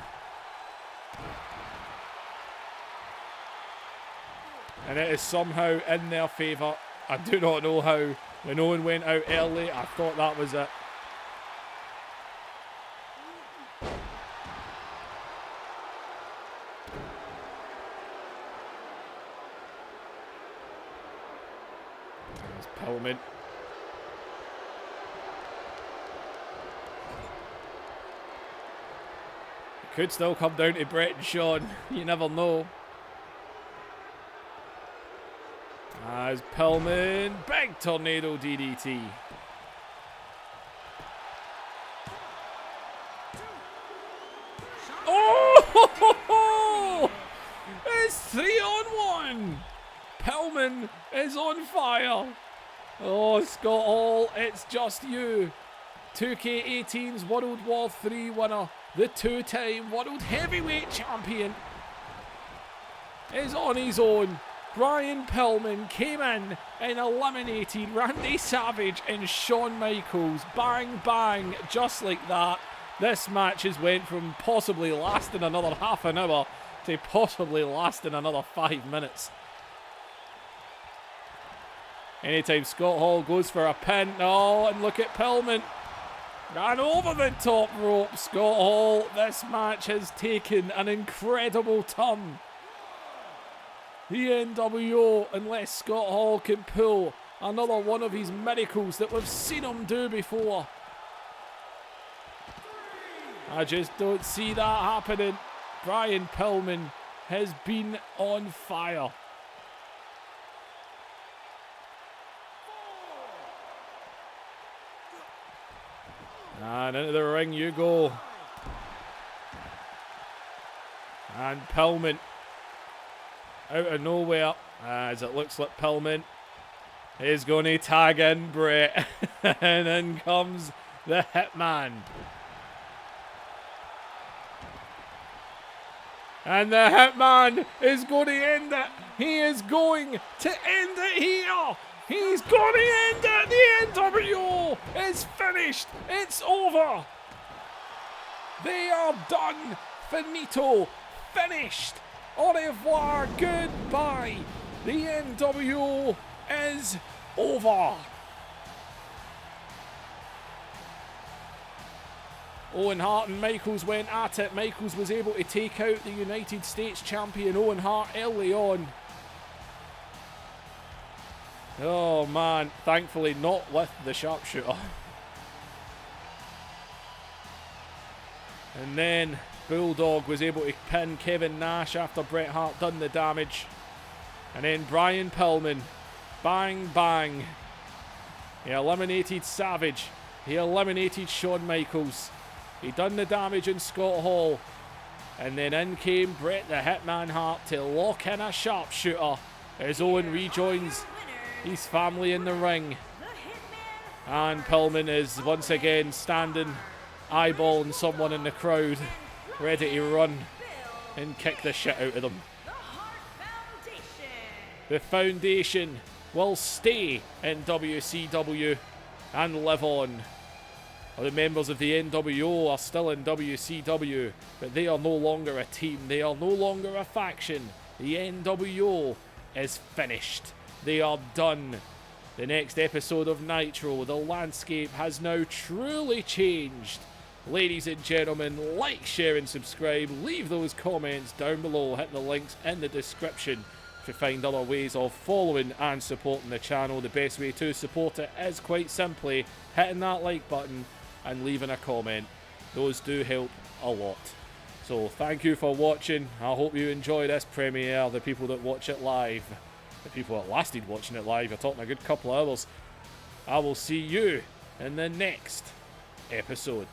And it is somehow in their favour. I do not know how. When Owen went out early, I thought that was it. There's Pillman. Could still come down to Brett and Sean. You never know. As Pillman, big tornado DDT. Oh! It's 3-on-1. Pillman is on fire. Oh, Scott Hall, it's just you. 2K18's World War III winner, the two-time World Heavyweight Champion, is on his own. Brian Pillman came in and eliminated Randy Savage and Shawn Michaels. Bang, bang, just like that. This match has went from possibly lasting another half an hour to possibly lasting another 5 minutes. Anytime Scott Hall goes for a pin. Oh, and look at Pillman. And over the top rope, Scott Hall. This match has taken an incredible turn. The NWO, unless Scott Hall can pull another one of his miracles that we've seen him do before. I just don't see that happening. Brian Pillman has been on fire. And into the ring you go. And Pillman out of nowhere, as it looks like Pillman is going to tag in Brett. And in comes the Hitman. And the Hitman is going to end it. He is going to end it here. He's going to end it. The NWO is finished. It's over. They are done. Finito. Finished. Au revoir. Goodbye. The NWO is over. Owen Hart and Michaels went at it. Michaels was able to take out the United States champion Owen Hart early on. Oh man, thankfully not with the sharpshooter. And then Bulldog was able to pin Kevin Nash after Bret Hart done the damage. And then Brian Pillman, bang bang. He eliminated Savage. He eliminated Shawn Michaels. He done the damage in Scott Hall. And then in came Bret the Hitman Hart to lock in a sharpshooter as Owen rejoins his family in the ring. And Pillman is once again standing, eyeballing someone in the crowd, ready to run and kick the shit out of them. The Foundation will stay in WCW and live on. The members of the NWO are still in WCW, but they are no longer a team. They are no longer a faction. The NWO is finished. They are done. The next episode of Nitro, the landscape has now truly changed. Ladies and gentlemen, like, share and subscribe. Leave those comments down below. Hit the links in the description to find other ways of following and supporting the channel. The best way to support it is quite simply hitting that like button and leaving a comment. Those do help a lot. So thank you for watching. I hope you enjoy this premiere. The people that watch it live, the people that lasted watching it live, you're talking a good couple of hours. I will see you in the next episode.